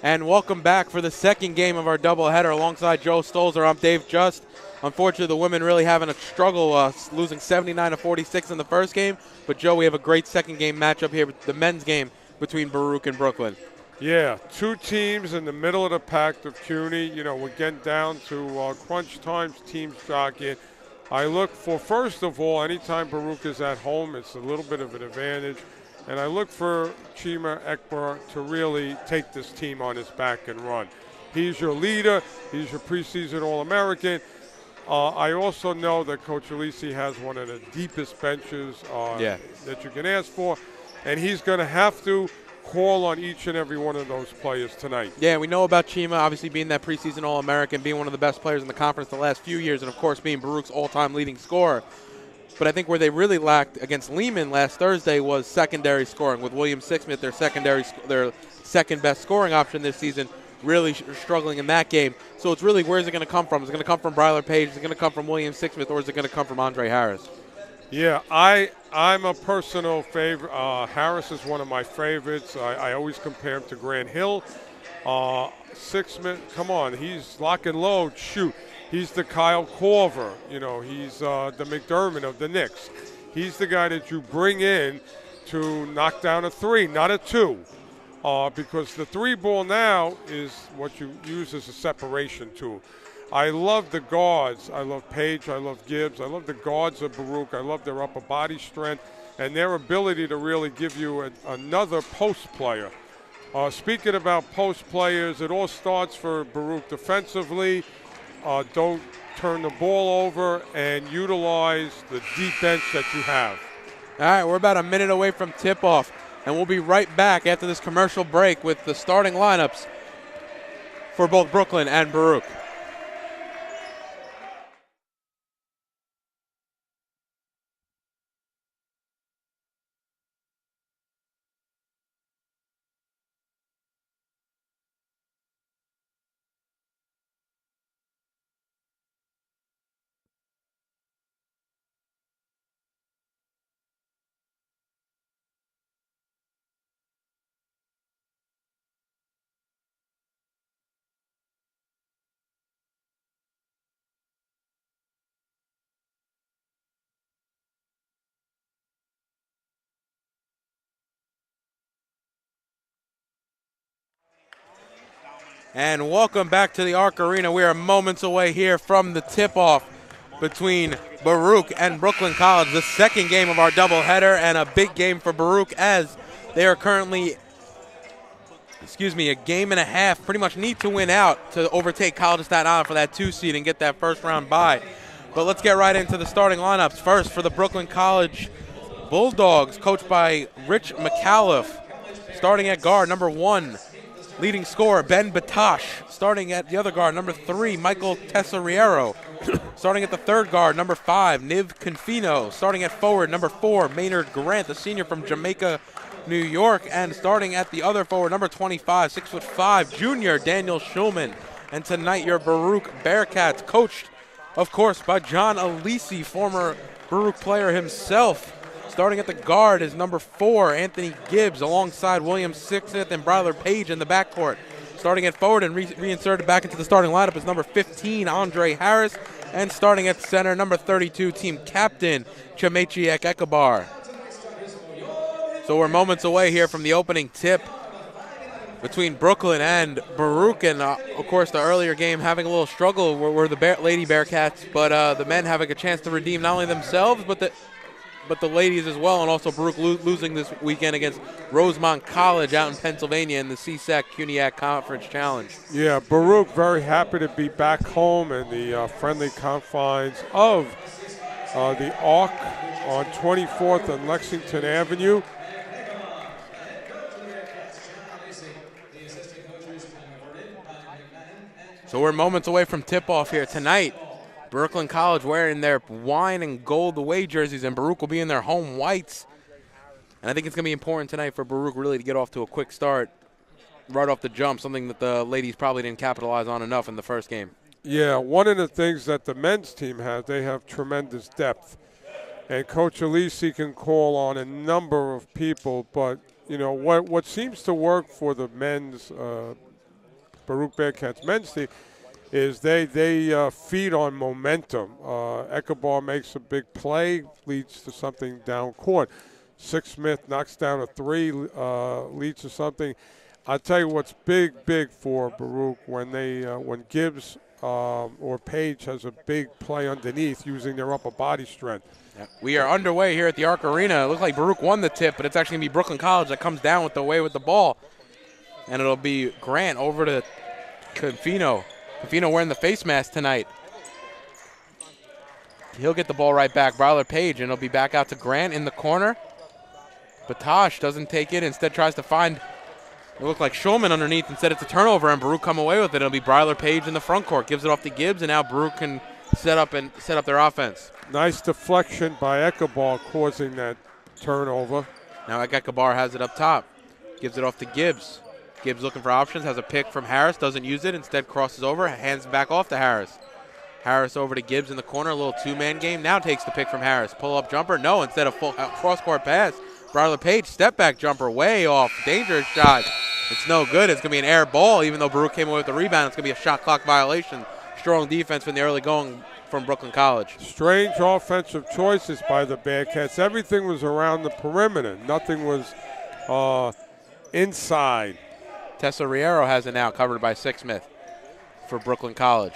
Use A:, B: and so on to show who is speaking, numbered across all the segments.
A: And welcome back for the second game of our doubleheader. Alongside Joe Stolzer, I'm Dave Just. Unfortunately, the women really having a struggle, losing 79 to 46 in the first game. But Joe, we have a great second game matchup here, the men's game between Baruch and Brooklyn.
B: Yeah, two teams in the middle of the pack of CUNY. You know, we're getting down to crunch times, teams jockeying. I look for, first of all, anytime Baruch is at home, it's a little bit of an advantage. And I look for Chima Ekber to really take this team on his back and run. He's your leader. He's your preseason All-American. I also know that Coach Alisi has one of the deepest benches that you can ask for. And he's going to have to call on each and every one of those players tonight.
A: Yeah, we know about Chima obviously being that preseason All-American, being one of the best players in the conference the last few years, and of course being Baruch's all-time leading scorer. But I think where they really lacked against Lehman last Thursday was secondary scoring. With William Sixsmith, their second best scoring option this season, really struggling in that game. So it's really, where is it going to come from? Is it going to come from Brylar Page? Is it going to come from William Sixsmith? Or is it going to come from Andre Harris?
B: Yeah, I'm a personal favorite. Harris is one of my favorites. I always compare him to Grant Hill. Sixsmith, come on, he's lock and load, shoot. He's the Kyle Korver. You know, he's the McDermott of the Knicks. He's the guy that you bring in to knock down a three, not a two. Because the three ball now is what you use as a separation tool. I love the guards. I love Page. I love Gibbs. I love the guards of Baruch. I love their upper body strength and their ability to really give you another post player. Speaking about post players, it all starts for Baruch defensively. Don't turn the ball over and utilize the deep bench that you have.
A: All right, we're about a minute away from tip-off, and we'll be right back after this commercial break with the starting lineups for both Brooklyn and Baruch. And welcome back to the Arc Arena. We are moments away here from the tip-off between Baruch and Brooklyn College, the second game of our doubleheader, and a big game for Baruch as they are currently, a game and a half, pretty much need to win out to overtake College of Staten Island for that 2 seed and get that first round bye. But let's get right into the starting lineups. First, for the Brooklyn College Bulldogs, coached by Rich McAuliffe, starting at guard, number 1. Leading scorer, Ben Batash. Starting at the other guard, number 3, Michael Tesoriero. Starting at the third guard, number 5, Niv Confino. Starting at forward, number 4, Maynard Grant, a senior from Jamaica, New York. And starting at the other forward, number 25, 6'5", junior, Daniel Schulman. And tonight, your Baruch Bearcats, coached, of course, by John Alisi, former Baruch player himself. Starting at the guard is number 4, Anthony Gibbs, alongside William Sixsmith and Brylar Page in the backcourt. Starting at forward and reinserted back into the starting lineup is number 15, Andre Harris. And starting at center, number 32, team captain, Chimechiek Ekabar. So we're moments away here from the opening tip between Brooklyn and Baruch. And, of course, the earlier game having a little struggle were the Lady Bearcats. But the men having a chance to redeem not only themselves, but the ladies as well, and also Baruch losing this weekend against Rosemont College out in Pennsylvania in the CSAC CUNYAC Conference Challenge.
B: Yeah, Baruch very happy to be back home in the friendly confines of the Arc on 24th and Lexington Avenue.
A: So we're moments away from tip-off here tonight. Brooklyn College wearing their wine and gold away jerseys, and Baruch will be in their home whites. And I think it's going to be important tonight for Baruch really to get off to a quick start right off the jump, something that the ladies probably didn't capitalize on enough in the first game.
B: Yeah, one of the things that the men's team has, they have tremendous depth. And Coach Alisi can call on a number of people, but, you know, what seems to work for the men's Baruch Bearcats men's team is they feed on momentum. Ekabar makes a big play, leads to something down court. Sixsmith knocks down a three, leads to something. I'll tell you what's big for Baruch when Gibbs or Page has a big play underneath using their upper body strength.
A: Yeah. We are underway here at the Arc Arena. It looks like Baruch won the tip, but it's actually going to be Brooklyn College that comes down with the ball. And it'll be Grant over to Confino. Confino wearing the face mask tonight. He'll get the ball right back. Bryler Page, and it'll be back out to Grant in the corner. Batosh doesn't take it. Instead tries to find, it looked like Schulman underneath. Instead it's a turnover, and Baruch come away with it. It'll be Bryler Page in the front court. Gives it off to Gibbs, and now Baruch can set up their offense.
B: Nice deflection by Ekabar causing that turnover.
A: Now Ekabar has it up top. Gives it off to Gibbs. Gibbs looking for options, has a pick from Harris, doesn't use it, instead crosses over, hands back off to Harris. Harris over to Gibbs in the corner, a little two-man game, now takes the pick from Harris. Pull-up jumper, no, instead of full cross-court pass. Bryler Page, step-back jumper, way off, dangerous shot. It's no good, it's going to be an air ball, even though Baruch came away with the rebound, it's going to be a shot clock violation. Strong defense from the early going from Brooklyn College.
B: Strange offensive choices by the Bearcats. Everything was around the perimeter. Nothing was inside.
A: Tesoriero has it now, covered by Sixsmith for Brooklyn College.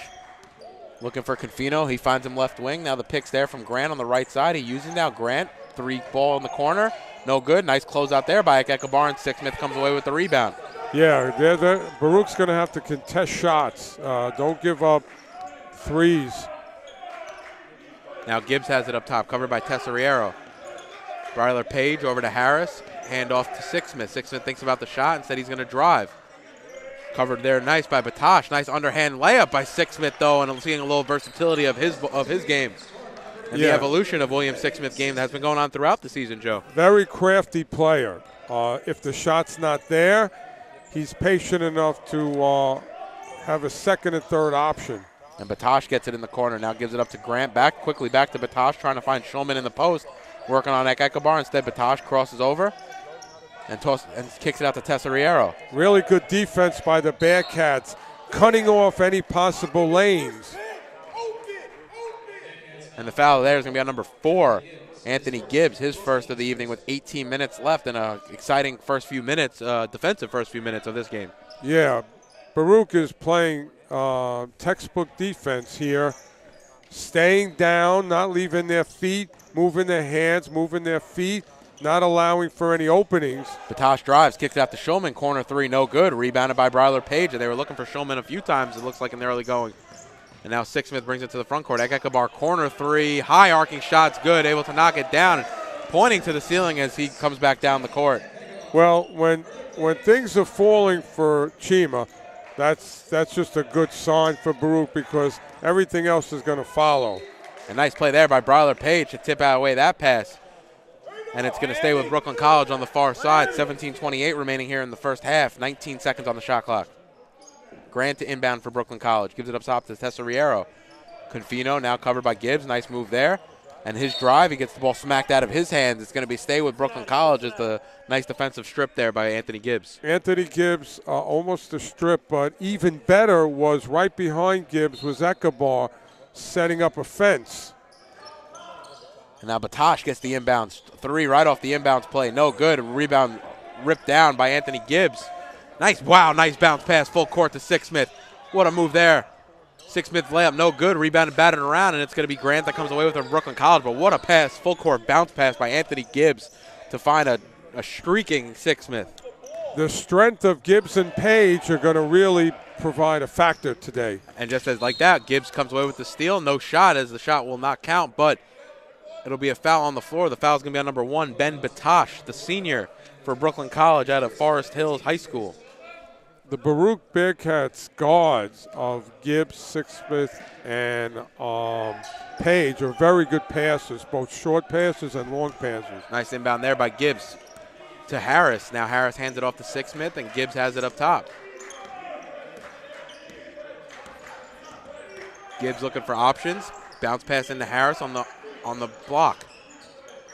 A: Looking for Confino. He finds him left wing. Now the pick's there from Grant on the right side. He uses now Grant. Three ball in the corner. No good. Nice close out there by Ekabar, and Sixsmith comes away with the rebound.
B: Yeah, Baruch's going to have to contest shots. Don't give up threes.
A: Now Gibbs has it up top, covered by Tesoriero. Bryler Page over to Harris. Hand off to Sixsmith. Sixsmith thinks about the shot. Instead, he's going to drive. Covered there nice by Batosh. Nice underhand layup by Sixsmith, though, and I'm seeing a little versatility of his game. And the evolution of William Sixsmith's game that has been going on throughout the season, Joe.
B: Very crafty player. If the shot's not there, he's patient enough to have a second and third option.
A: And Batosh gets it in the corner. Now gives it up to Grant. Quickly back to Batosh, trying to find Schulman in the post. Working on Ekabar. Instead, Batosh crosses over and kicks it out to Tesoriero.
B: Really good defense by the Bearcats, cutting off any possible lanes.
A: And the foul there is going to be on number 4, Anthony Gibbs, his first of the evening with 18 minutes left and an exciting first few minutes, defensive first few minutes of this game.
B: Yeah, Baruch is playing textbook defense here, staying down, not leaving their feet, moving their hands, moving their feet, not allowing for any openings.
A: Batosh drives, kicks it out to Schulman, corner three, no good. Rebounded by Bryler Page, and they were looking for Schulman a few times, it looks like, in the early going. And now Sixsmith brings it to the front court. Ekabar, corner three, high arcing shots, good, able to knock it down, pointing to the ceiling as he comes back down the court.
B: Well, when things are falling for Chima, that's just a good sign for Baruch because everything else is going to follow.
A: A nice play there by Bryler Page to tip out away that pass. And it's going to stay with Brooklyn College on the far side. 17:28 remaining here in the first half. 19 seconds on the shot clock. Grant to inbound for Brooklyn College. Gives it up top to Tesoriero. Confino now covered by Gibbs. Nice move there. And his drive, he gets the ball smacked out of his hands. It's going to stay with Brooklyn College as the nice defensive strip there by Anthony Gibbs.
B: Anthony Gibbs, almost a strip, but even better was right behind Gibbs was Ekabar setting up a fence.
A: And now Batosh gets the inbounds. Three right off the inbounds play. No good. Rebound ripped down by Anthony Gibbs. Nice bounce pass full court to Sixsmith. What a move there. Sixsmith layup, no good. Rebounded, batted around, and it's going to be Grant that comes away with it from Brooklyn College. But what a pass, full court bounce pass by Anthony Gibbs to find a streaking Sixsmith.
B: The strength of Gibbs and Page are going to really provide a factor today.
A: And just as like that, Gibbs comes away with the steal. No shot, as the shot will not count, but it'll be a foul on the floor. The foul is going to be on number 1, Ben Batosh, the senior for Brooklyn College out of Forest Hills High School.
B: The Baruch Bearcats guards of Gibbs, Sixsmith, and Page are very good passers, both short passes and long passes.
A: Nice inbound there by Gibbs to Harris. Now Harris hands it off to Sixsmith, and Gibbs has it up top. Gibbs looking for options. Bounce pass into Harris on the block.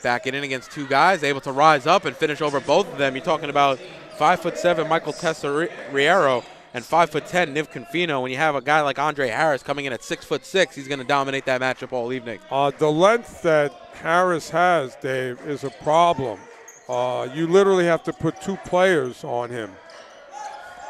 A: Backing in against two guys, able to rise up and finish over both of them. You're talking about 5'7" Michael Tesoriero And 5'10", Niv Confino, when you have a guy like Andre Harris coming in at 6'6", he's going to dominate that matchup all evening.
B: The length that Harris has, Dave, is a problem. You literally have to put 2 players on him.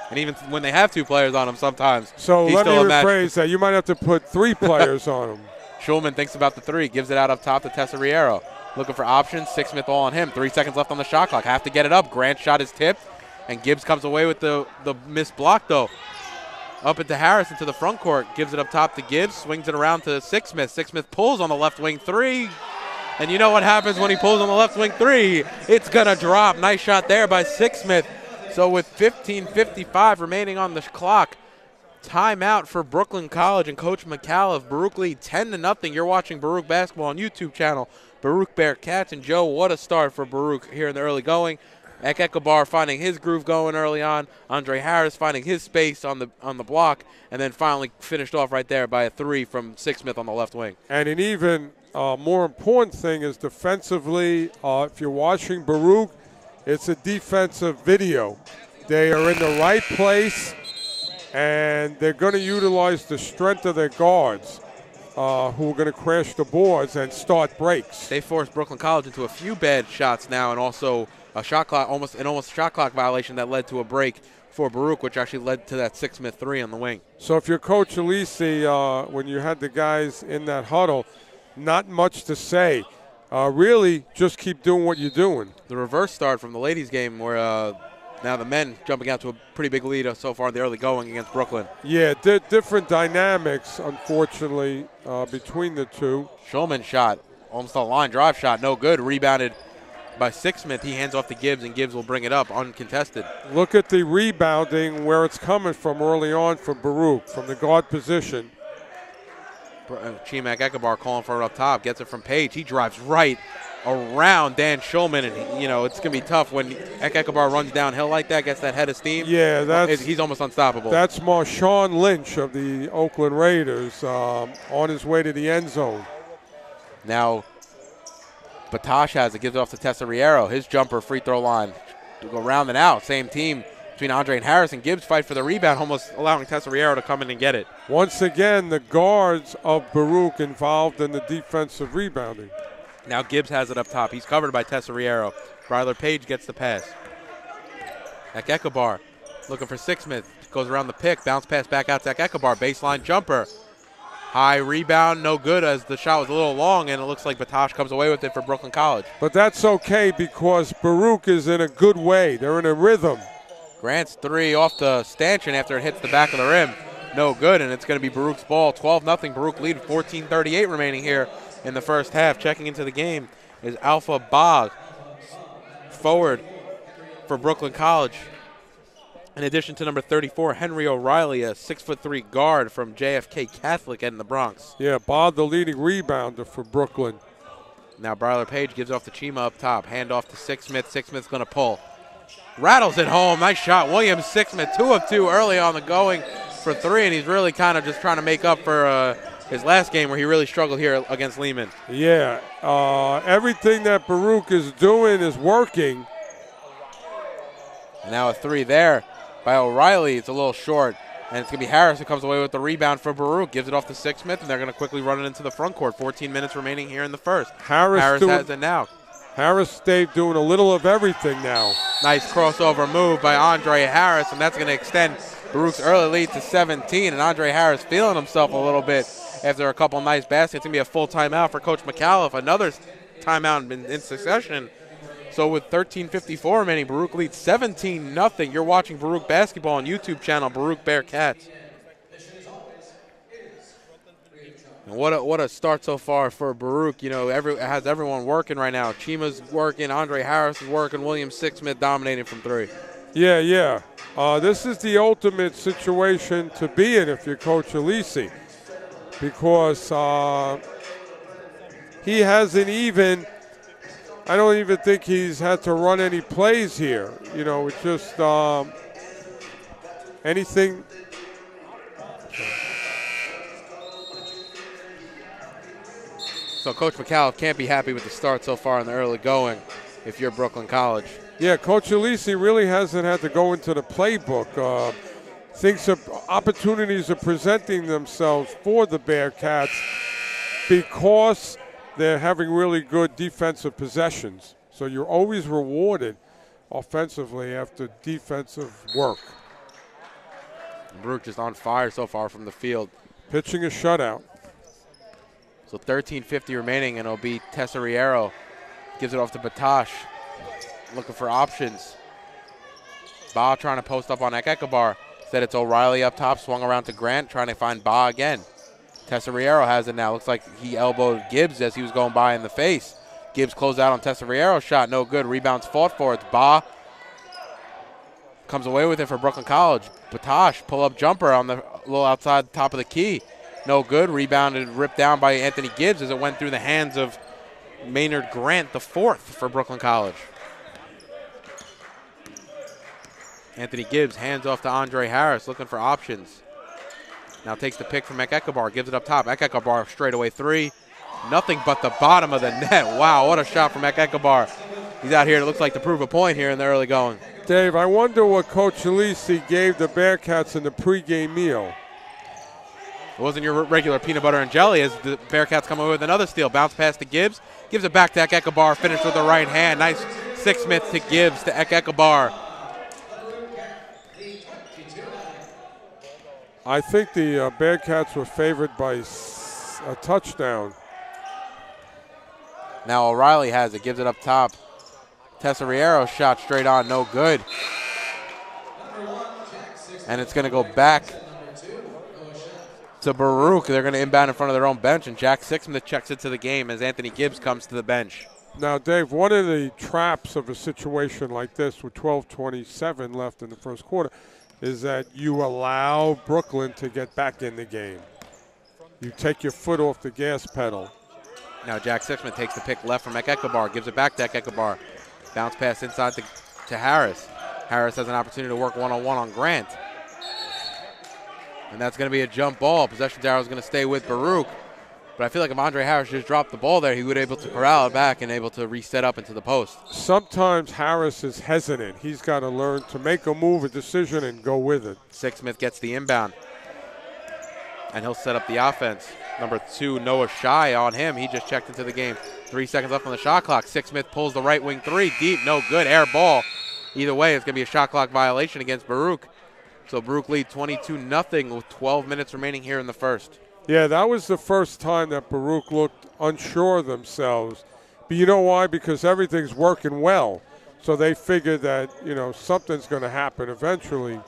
A: And even when they have 2 players on him sometimes,
B: so
A: he's
B: let me
A: still
B: rephrase that. You might have to put 3 players on him.
A: Schulman thinks about the 3, gives it out up top to Tesoriero. Looking for options, Sixsmith all on him. 3 seconds left on the shot clock. Have to get it up. Grant's shot is tipped, and Gibbs comes away with the missed block, though. Up into Harris into the front court. Gives it up top to Gibbs. Swings it around to Sixsmith. Sixsmith pulls on the left wing 3. And you know what happens when he pulls on the left wing 3. It's going to drop. Nice shot there by Sixsmith. So with 15:55 remaining on the clock, timeout for Brooklyn College and Coach McAuliffe. Baruch lead 10-0. You're watching Baruch basketball on YouTube channel. Baruch Bearcats. And Joe, what a start for Baruch here in the early going. Ekabar finding his groove going early on. Andre Harris finding his space on the block, and then finally finished off right there by a 3 from Sixsmith on the left wing.
B: And an even more important thing is defensively, if you're watching Baruch, it's a defensive video. They are in the right place, and they're going to utilize the strength of their guards, who are going to crash the boards and start breaks.
A: They forced Brooklyn College into a few bad shots now, and also a shot clock, almost a shot clock violation that led to a break for Baruch, which actually led to that Sixsmith 3 on the wing.
B: So if you're Coach Alisi, when you had the guys in that huddle, not much to say. Really, just keep doing what you're doing.
A: The reverse start from the ladies' game, where now the men jumping out to a pretty big lead so far in the early going against Brooklyn.
B: Yeah, different dynamics, unfortunately, between the two.
A: Schulman shot, almost a line drive shot, no good. Rebounded by Sixsmith. He hands off to Gibbs, and Gibbs will bring it up uncontested.
B: Look at the rebounding, where it's coming from early on from Baruch, from the guard position.
A: Chimak Ekabar calling for it up top, gets it from Page. He drives right around Dan Schulman, and it's going to be tough when Ekabar runs downhill like that, gets that head of steam.
B: Yeah,
A: he's almost unstoppable.
B: That's Marshawn Lynch of the Oakland Raiders on his way to the end zone.
A: Now, Batash has it, gives it off to Tesoriero. His jumper, free throw line. To go round and out. Same team between Andre and Harris, and Gibbs fight for the rebound, almost allowing Tesoriero to come in and get it.
B: Once again, the guards of Baruch involved in the defensive rebounding.
A: Now Gibbs has it up top. He's covered by Tesoriero. Bryler Page gets the pass. Ekabar looking for Sixsmith. Goes around the pick. Bounce pass back out to Ekabar. Baseline jumper. High rebound, no good, as the shot was a little long, and it looks like Batash comes away with it for Brooklyn College.
B: But that's okay, because Baruch is in a good way. They're in a rhythm.
A: Grant's 3 off the stanchion after it hits the back of the rim. No good, and it's going to be Baruch's ball. 12-0. Baruch lead, 14:38 remaining here in the first half. Checking into the game is Alpha Bog, forward for Brooklyn College. In addition to number 34, Henry O'Reilly, a 6'3" guard from JFK Catholic in the Bronx.
B: Yeah, Bob, the leading rebounder for Brooklyn.
A: Now Bryler Page gives off to Chima up top. Hand off to Sixsmith. Sixsmith's going to pull. Rattles it home. Nice shot. William Sixsmith, 2 of 2 early on the going for 3, and he's really kind of just trying to make up for his last game where he really struggled here against Lehman.
B: Yeah, everything that Baruch is doing is working.
A: Now a 3 there by O'Reilly. It's a little short, and it's going to be Harris who comes away with the rebound for Baruch. Gives it off to Sixsmith, and they're going to quickly run it into the front court. 14 minutes remaining here in the first. Harris has it now.
B: Harris Dave doing a little of everything now.
A: Nice crossover move by Andre Harris, and that's going to extend Baruch's early lead to 17. And Andre Harris feeling himself a little bit after a couple nice baskets. It's going to be a full timeout for Coach McAuliffe. Another timeout in succession. So with 13:54 remaining, Baruch leads 17-0. You're watching Baruch basketball on YouTube channel, Baruch Bearcats. And what a start so far for Baruch. Has everyone working right now. Chima's working, Andre Harris is working, William Sixsmith dominating from 3.
B: Yeah. This is the ultimate situation to be in if you're Coach Alisi, because he hasn't even. I don't even think he's had to run any plays here. It's just anything.
A: So Coach McAuliffe can't be happy with the start so far in the early going if you're Brooklyn College.
B: Yeah, Coach Alisi really hasn't had to go into the playbook. opportunities are presenting themselves for the Bearcats because they're having really good defensive possessions. So you're always rewarded offensively after defensive work.
A: Baruch just on fire so far from the field.
B: Pitching a shutout.
A: So 13:50 remaining, and it'll be Tesoriero. Gives it off to Batash. Looking for options. Ba trying to post up on Ekekabar. Said it's O'Reilly up top, swung around to Grant, trying to find Ba again. Tesoriero has it now. Looks like he elbowed Gibbs as he was going by in the face. Gibbs closed out on Tesoriero's shot. No good. Rebounds fought for. It's Ba. Comes away with it for Brooklyn College. Batash, pull-up jumper on the little outside top of the key. No good. Rebounded, ripped down by Anthony Gibbs as it went through the hands of Maynard Grant, the fourth for Brooklyn College. Anthony Gibbs hands off to Andre Harris, looking for options. Now takes the pick from Ekekabar, gives it up top. Ekekabar straightaway three. Nothing but the bottom of the net. Wow, what a shot from Ekekabar. He's out here, it looks like to prove a point here in the early going.
B: Dave, I wonder what Coach Alisi gave the Bearcats in the pregame meal.
A: It wasn't your regular peanut butter and jelly as the Bearcats come away with another steal. Bounce pass to Gibbs. Gives it back to Ekekabar. Finished with the right hand. Nice Sixsmith to Gibbs to Ekekabar.
B: I think the Bearcats were favored by a touchdown.
A: Now O'Reilly has it. Gives it up top. Tesoriero shot straight on. No good. And it's going to go back to Baruch. They're going to inbound in front of their own bench, and Jack Sixsmith checks it to the game as Anthony Gibbs comes to the bench.
B: Now, Dave, one of the traps of a situation like this with 12:27 left in the first quarter is that you allow Brooklyn to get back in the game. You take your foot off the gas pedal.
A: Now Jack Sixsmith takes the pick left from Ekekabar, gives it back to Ekekabar. Bounce pass inside to Harris. Harris has an opportunity to work one-on-one on Grant. And that's going to be a jump ball. Possession arrow is going to stay with Baruch. But I feel like if Andre Harris just dropped the ball there, he would be able to corral it back and able to reset up into the post.
B: Sometimes Harris is hesitant. He's got to learn to make a move, a decision, and go with it.
A: Sixsmith gets the inbound. And he'll set up the offense. Number 2, Noah Shy on him. He just checked into the game. 3 seconds left on the shot clock. Sixsmith pulls the right wing three. Deep, no good. Air ball. Either way, it's going to be a shot clock violation against Baruch. So Baruch lead 22-0 with 12 minutes remaining here in the first.
B: Yeah, that was the first time that Baruch looked unsure of themselves. But you know why? Because everything's working well. So they figured that, you know, something's going to happen eventually.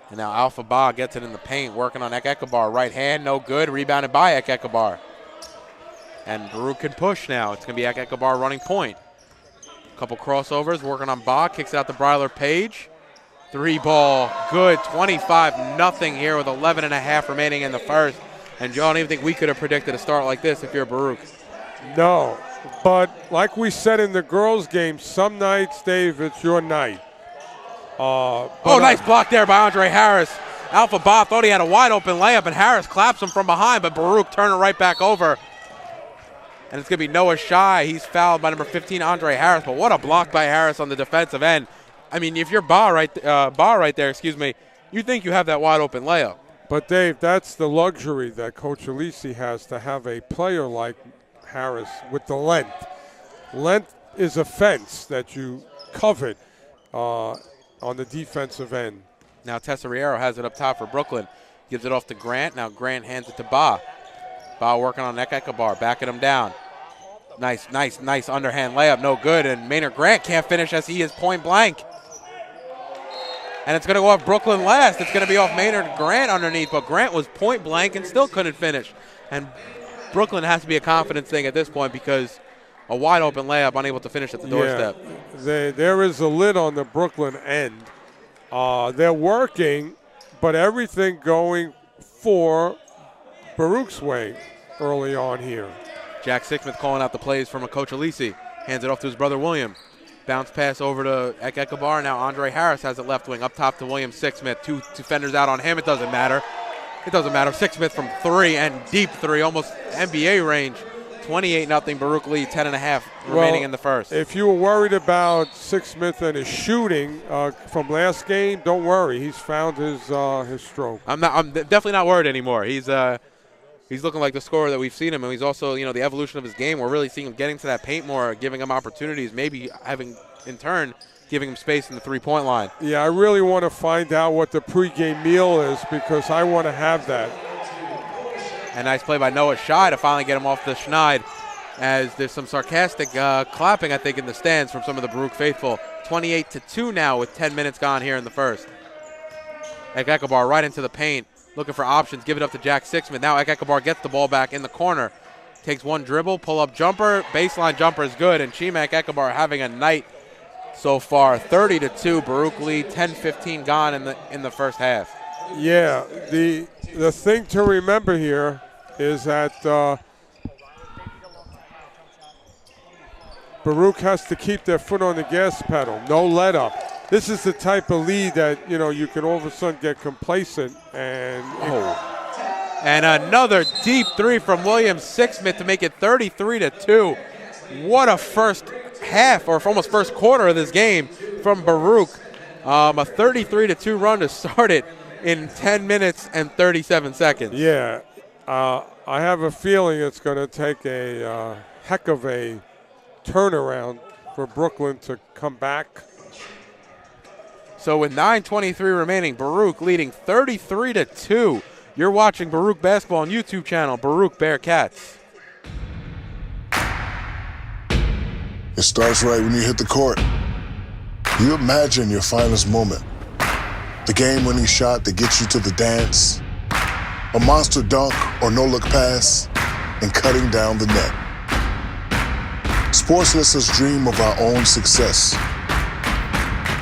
A: And now Alpha Ba gets it in the paint, working on Ekekabar. Right hand, no good. Rebounded by Ekekabar. And Baruch can push now. It's going to be Ekekabar running point. Couple crossovers, working on Ba. Kicks it out to Bryler Page. 3 ball, good. 25-0 here with 11.5 remaining in the first. And Joe, I don't even think we could have predicted a start like this if you're Baruch.
B: No, but like we said in the girls' game, some nights, Dave, it's your night.
A: Nice block there by Andre Harris. Alpha Ba thought he had a wide open layup, and Harris claps him from behind, but Baruch turned it right back over. And it's going to be Noah Shy. He's fouled by number 15, Andre Harris. But what a block by Harris on the defensive end. I mean, if you're Ba right there, you think you have that wide open layup.
B: But, Dave, that's the luxury that Coach Alisi has to have a player like Harris with the length. Length is a fence that you covet on the defensive end.
A: Now Tesoriero has it up top for Brooklyn. Gives it off to Grant. Now Grant hands it to Ba. Ba working on Ekekabar, backing him down. Nice underhand layup, no good. And Maynard Grant can't finish as he is point blank. And it's going to go off Brooklyn last. It's going to be off Maynard Grant underneath, but Grant was point blank and still couldn't finish. And Brooklyn has to be a confidence thing at this point because a wide open layup, unable to finish at the doorstep.
B: Yeah, there is a lid on the Brooklyn end. They're working, but everything going for Baruch's way early on here.
A: Jack Sixsmith calling out the plays from a Coach Alisi. Hands it off to his brother William. Bounce pass over to Ekekabar. Now Andre Harris has it left wing. Up top to William Sixsmith. 2 defenders out on him. It doesn't matter. Sixsmith from 3 and deep 3, almost NBA range. 28-0 Baruch lead, 10.5 remaining in the first.
B: If you were worried about Sixsmith and his shooting from last game, don't worry. He's found his stroke.
A: I'm definitely not worried anymore. He's looking like the scorer that we've seen him, and he's also, the evolution of his game. We're really seeing him getting to that paint more, giving him opportunities, maybe having, in turn, giving him space in the three-point line.
B: Yeah, I really want to find out what the pregame meal is because I want to have that.
A: A nice play by Noah Shai to finally get him off the schneid, as there's some sarcastic clapping, I think, in the stands from some of the Baruch faithful. 28-2 now with 10 minutes gone here in the first. Ek-Ekabar right into the paint, looking for options, give it up to Jack Sixsmith. Now Ek-Ekabar gets the ball back in the corner, takes one dribble, pull-up jumper, baseline jumper is good, and Chima Ek-Ekabar having a night so far. 30-2, Baruch lead, 10-15 gone in the first half.
B: Yeah, the thing to remember here is that Baruch has to keep their foot on the gas pedal, no let up. This is the type of lead that, you can all of a sudden get complacent and
A: And another deep three from William Sixsmith to make it 33-2. What a first half, or almost first quarter of this game from Baruch. A 33-2 run to start it in 10 minutes and 37 seconds.
B: Yeah, I have a feeling it's going to take a heck of a turnaround for Brooklyn to come back.
A: So with 9:23 remaining, Baruch leading 33-2. You're watching Baruch Basketball on YouTube channel, Baruch Bearcats.
C: It starts right when you hit the court. You imagine your finest moment. The game-winning shot that gets you to the dance. A monster dunk or no-look pass, and cutting down the net. Sports lets us dream of our own success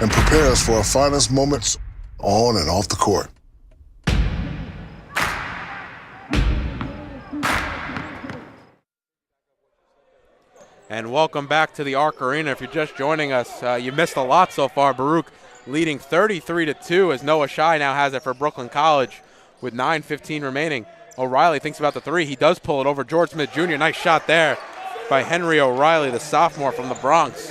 C: and prepare us for our finest moments on and off the court.
A: And welcome back to the Arc Arena. If you're just joining us, you missed a lot so far. Baruch leading 33-2 as Noah Shai now has it for Brooklyn College with 9:15 remaining. O'Reilly thinks about the three. He does pull it over George Smith Jr. Nice shot there by Henry O'Reilly, the sophomore from the Bronx.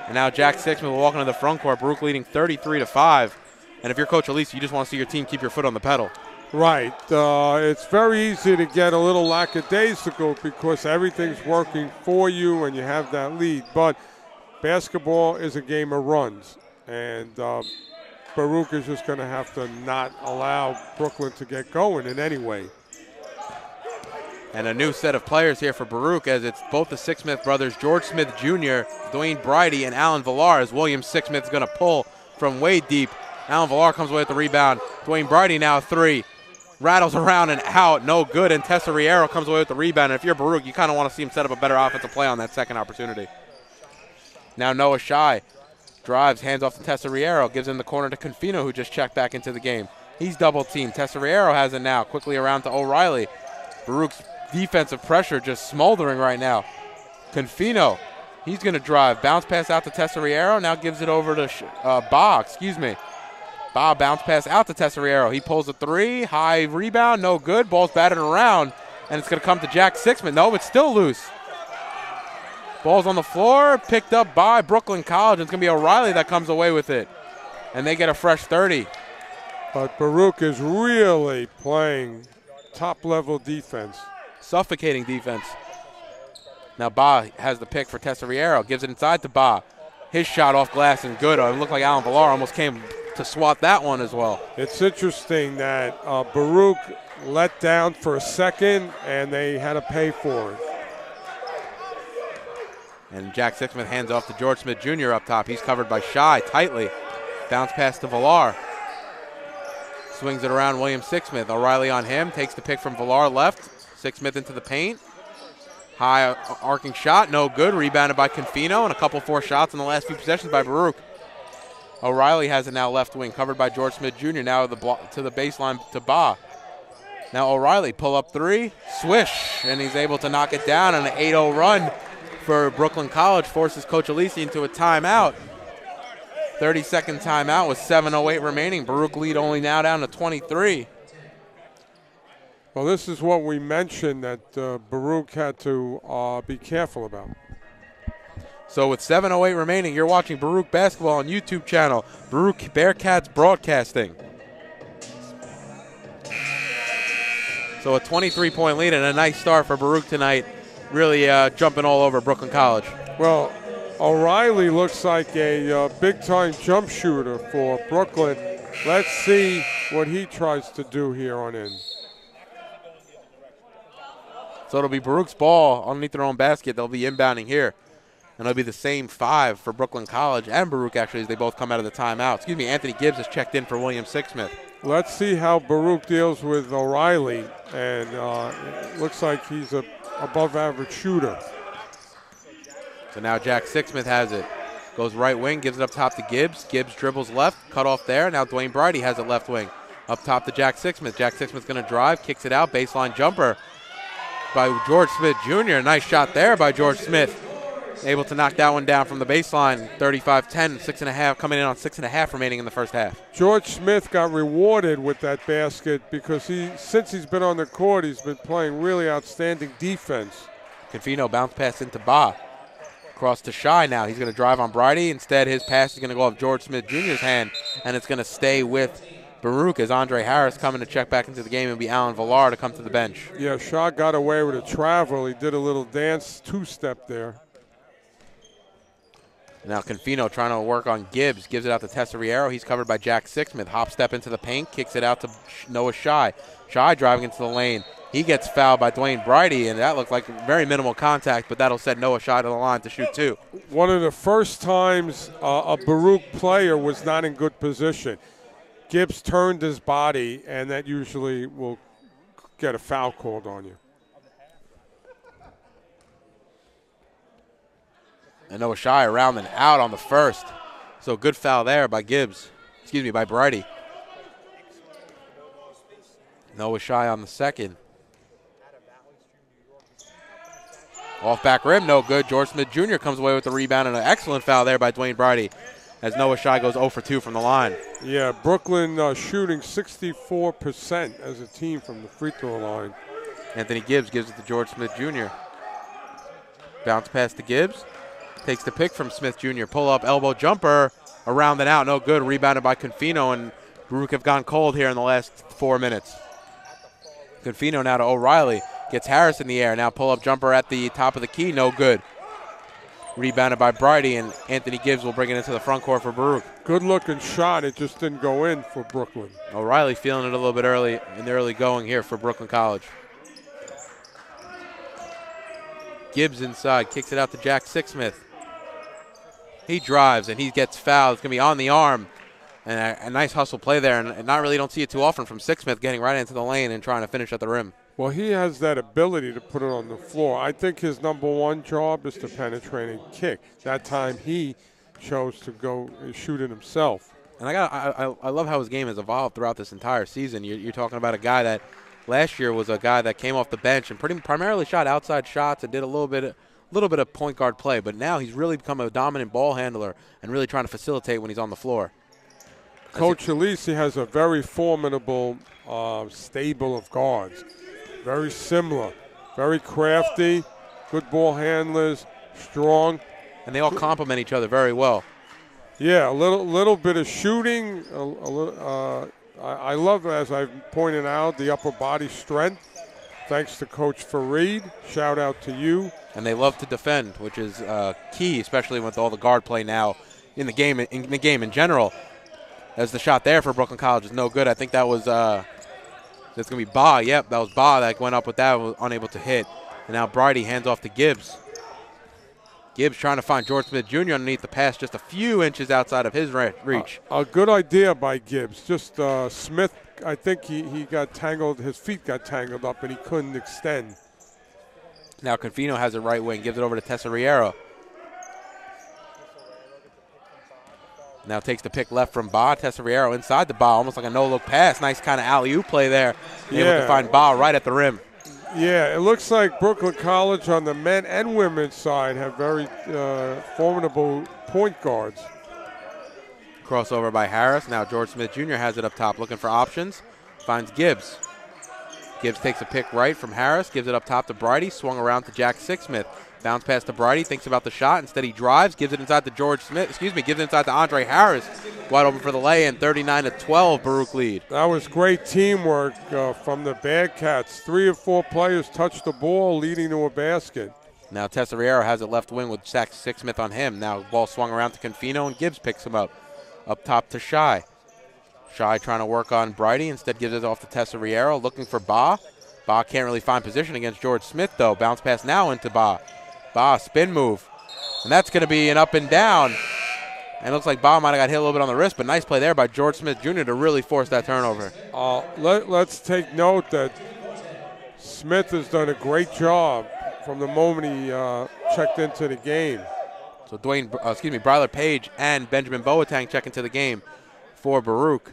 A: And now Jack Sixsmith will walk into the front court. Baruch leading 33-5. And if you're Coach Elise, you just want to see your team keep your foot on the pedal.
B: Right. It's very easy to get a little lackadaisical because everything's working for you and you have that lead. But basketball is a game of runs. And Baruch is just going to have to not allow Brooklyn to get going in any way.
A: And a new set of players here for Baruch, as it's both the Sixsmith brothers, George Smith Jr., Dwayne Bridey, and Alan Villar, as William Sixsmith's going to pull from way deep. Alan Villar comes away with the rebound. Dwayne Bridey now three. Rattles around and out, no good, and Tessa Riero comes away with the rebound. And if you're Baruch, you kind of want to see him set up a better offensive play on that second opportunity. Now Noah Shai drives, hands off to Tessa Riero, gives him the corner to Confino, who just checked back into the game. He's double-teamed. Tessa Riero has it now, quickly around to O'Reilly. Baruch's defensive pressure just smoldering right now. Confino, he's going to drive, bounce pass out to Tessa Riero, now gives it over to Ba bounce pass out to Tessa Riero. He pulls a three, high rebound, no good. Ball's batted around, and it's going to come to Jack Sixsmith. No, it's still loose. Ball's on the floor, picked up by Brooklyn College. It's going to be O'Reilly that comes away with it, and they get a fresh 30.
B: But Baruch is really playing top-level defense.
A: Suffocating defense. Now Ba has the pick for Tessa Riero, gives it inside to Ba. His shot off glass and good. It looked like Alan Villar almost came to swat that one as well.
B: It's interesting that Baruch let down for a second, and they had to pay for it.
A: And Jack Sixsmith hands off to George Smith Jr. up top. He's covered by Shai tightly. Bounce pass to Villar. Swings it around William Sixsmith. O'Reilly on him, takes the pick from Villar left. Sixsmith into the paint. High arcing shot, no good. Rebounded by Confino, and a couple 4 shots in the last few possessions by Baruch. O'Reilly has it now left wing, covered by George Smith Jr. Now to the baseline to Ba. Now O'Reilly, pull up three, swish, and he's able to knock it down. And an 8-0 run for Brooklyn College forces Coach Elise into a timeout. 30-second timeout with 7:08 remaining. Baruch lead only now down to 23.
B: Well, this is what we mentioned that Baruch had to be careful about.
A: So with 7:08 remaining, you're watching Baruch Basketball on YouTube channel, Baruch Bearcats Broadcasting. So a 23-point lead and a nice start for Baruch tonight, really jumping all over Brooklyn College.
B: Well, O'Reilly looks like a big-time jump shooter for Brooklyn. Let's see what he tries to do here on in.
A: So it'll be Baruch's ball underneath their own basket. They'll be inbounding here. And it'll be the same 5 for Brooklyn College and Baruch, actually, as they both come out of the timeout. Excuse me, Anthony Gibbs has checked in for William Sixsmith.
B: Let's see how Baruch deals with O'Reilly. And it looks like he's a above-average shooter.
A: So now Jack Sixsmith has it. Goes right wing, gives it up top to Gibbs. Gibbs dribbles left, cut off there. Now Dwayne Bridey has it left wing. Up top to Jack Sixsmith. Jack Sixsmith's going to drive, kicks it out, baseline jumper by George Smith Jr. Nice shot there by George Smith. Able to knock that one down from the baseline. 35-10, 6.5, coming in on 6.5 remaining in the first half.
B: George Smith got rewarded with that basket because since he's been on the court, he's been playing really outstanding defense.
A: Confino bounce pass into Ba. Across to Shy now. He's going to drive on Bridey. Instead, his pass is going to go off George Smith Jr.'s hand, and it's going to stay with Baruch as Andre Harris coming to check back into the game and be Alan Villar to come to the bench.
B: Yeah, Shaw got away with a travel. He did a little dance two-step there.
A: Now Confino trying to work on Gibbs. Gives it out to Tesoriero. He's covered by Jack Sixsmith. Hop step into the paint. Kicks it out to Noah Shy. Shy driving into the lane. He gets fouled by Dwayne Bridey, and that looked like very minimal contact, but that'll set Noah Shy to the line to shoot 2.
B: One of the first times a Baruch player was not in good position. Gibbs turned his body, and that usually will get a foul called on you.
A: And Noah Shy around and out on the first. So good foul there by Gibbs. Excuse me, by Bridey. Noah Shy on the second. Off back rim, no good. George Smith Jr. comes away with the rebound and an excellent foul there by Dwayne Bridey as Noah Shy goes 0 for 2 from the line.
B: Yeah, Brooklyn shooting 64% as a team from the free throw line.
A: Anthony Gibbs gives it to George Smith Jr. Bounce pass to Gibbs. Takes the pick from Smith Jr. Pull up elbow jumper around and out. No good. Rebounded by Confino, and Baruch have gone cold here in the last 4 minutes. Confino now to O'Reilly. Gets Harris in the air. Now pull up jumper at the top of the key. No good. Rebounded by Bridey, and Anthony Gibbs will bring it into the front court for Baruch.
B: Good looking shot. It just didn't go in for Brooklyn.
A: O'Reilly feeling it a little bit early in the early going here for Brooklyn College. Gibbs inside. Kicks it out to Jack Sixsmith. He drives, and he gets fouled. It's going to be on the arm. And a nice hustle play there, and don't see it too often from Sixsmith getting right into the lane and trying to finish at the rim.
B: Well, he has that ability to put it on the floor. I think his number one job is to penetrate and kick. That time he chose to go and shoot it himself.
A: And I love how his game has evolved throughout this entire season. You're talking about a guy that last year was a guy that came off the bench and primarily shot outside shots and did a little bit of point guard play, but now he's really become a dominant ball handler and really trying to facilitate when he's on the floor.
B: Coach Alisi has a very formidable stable of guards. Very similar, very crafty, good ball handlers, strong.
A: And they all complement each other very well.
B: Yeah, a little bit of shooting. I love, as I've pointed out, the upper body strength. Thanks to Coach Fareed. Shout out to you.
A: And they love to defend, which is key, especially with all the guard play now in the game in general. As the shot there for Brooklyn College is no good. I think that was that's going to be Ba. Yep, that was Ba that went up with that and was unable to hit. And now Bridey hands off to Gibbs. Gibbs trying to find George Smith Jr. underneath the pass, just a few inches outside of his reach.
B: A good idea by Gibbs. Just Smith, I think he got tangled, his feet got tangled up and he couldn't extend.
A: Now Confino has it right wing, gives it over to Tesoriero. Now takes the pick left from Ba. Tesoriero inside the Ba, almost like a no-look pass. Nice kind of alley-oop play there.
B: Yeah.
A: Able to find Ba right at the rim.
B: Yeah, it looks like Brooklyn College on the men and women's side have very formidable point guards.
A: Crossover by Harris. Now George Smith Jr. has it up top looking for options. Finds Gibbs. Gibbs takes a pick right from Harris, gives it up top to Bridie, swung around to Jack Sixsmith. Bounce pass to Bridie, thinks about the shot. Instead, he drives, gives it inside to gives it inside to Andre Harris. Wide open for the lay-in, 39-12, Baruch lead.
B: That was great teamwork from the Bearcats. 3 or 4 players touched the ball, leading to a basket.
A: Now Tesoriero has it left wing with Jack Sixsmith on him. Now ball swung around to Confino, and Gibbs picks him up. Up top to Shy. Shy trying to work on Bridie, instead gives it off to Tesoriero, looking for Ba. Ba can't really find position against George Smith, though. Bounce pass now into Ba. Ba, spin move. And that's going to be an up and down. And it looks like Ba might have got hit a little bit on the wrist, but nice play there by George Smith Jr. to really force that turnover.
B: Let's take note that Smith has done a great job from the moment he checked into the game.
A: So Bryler Page and Benjamin Boateng check into the game for Baruch.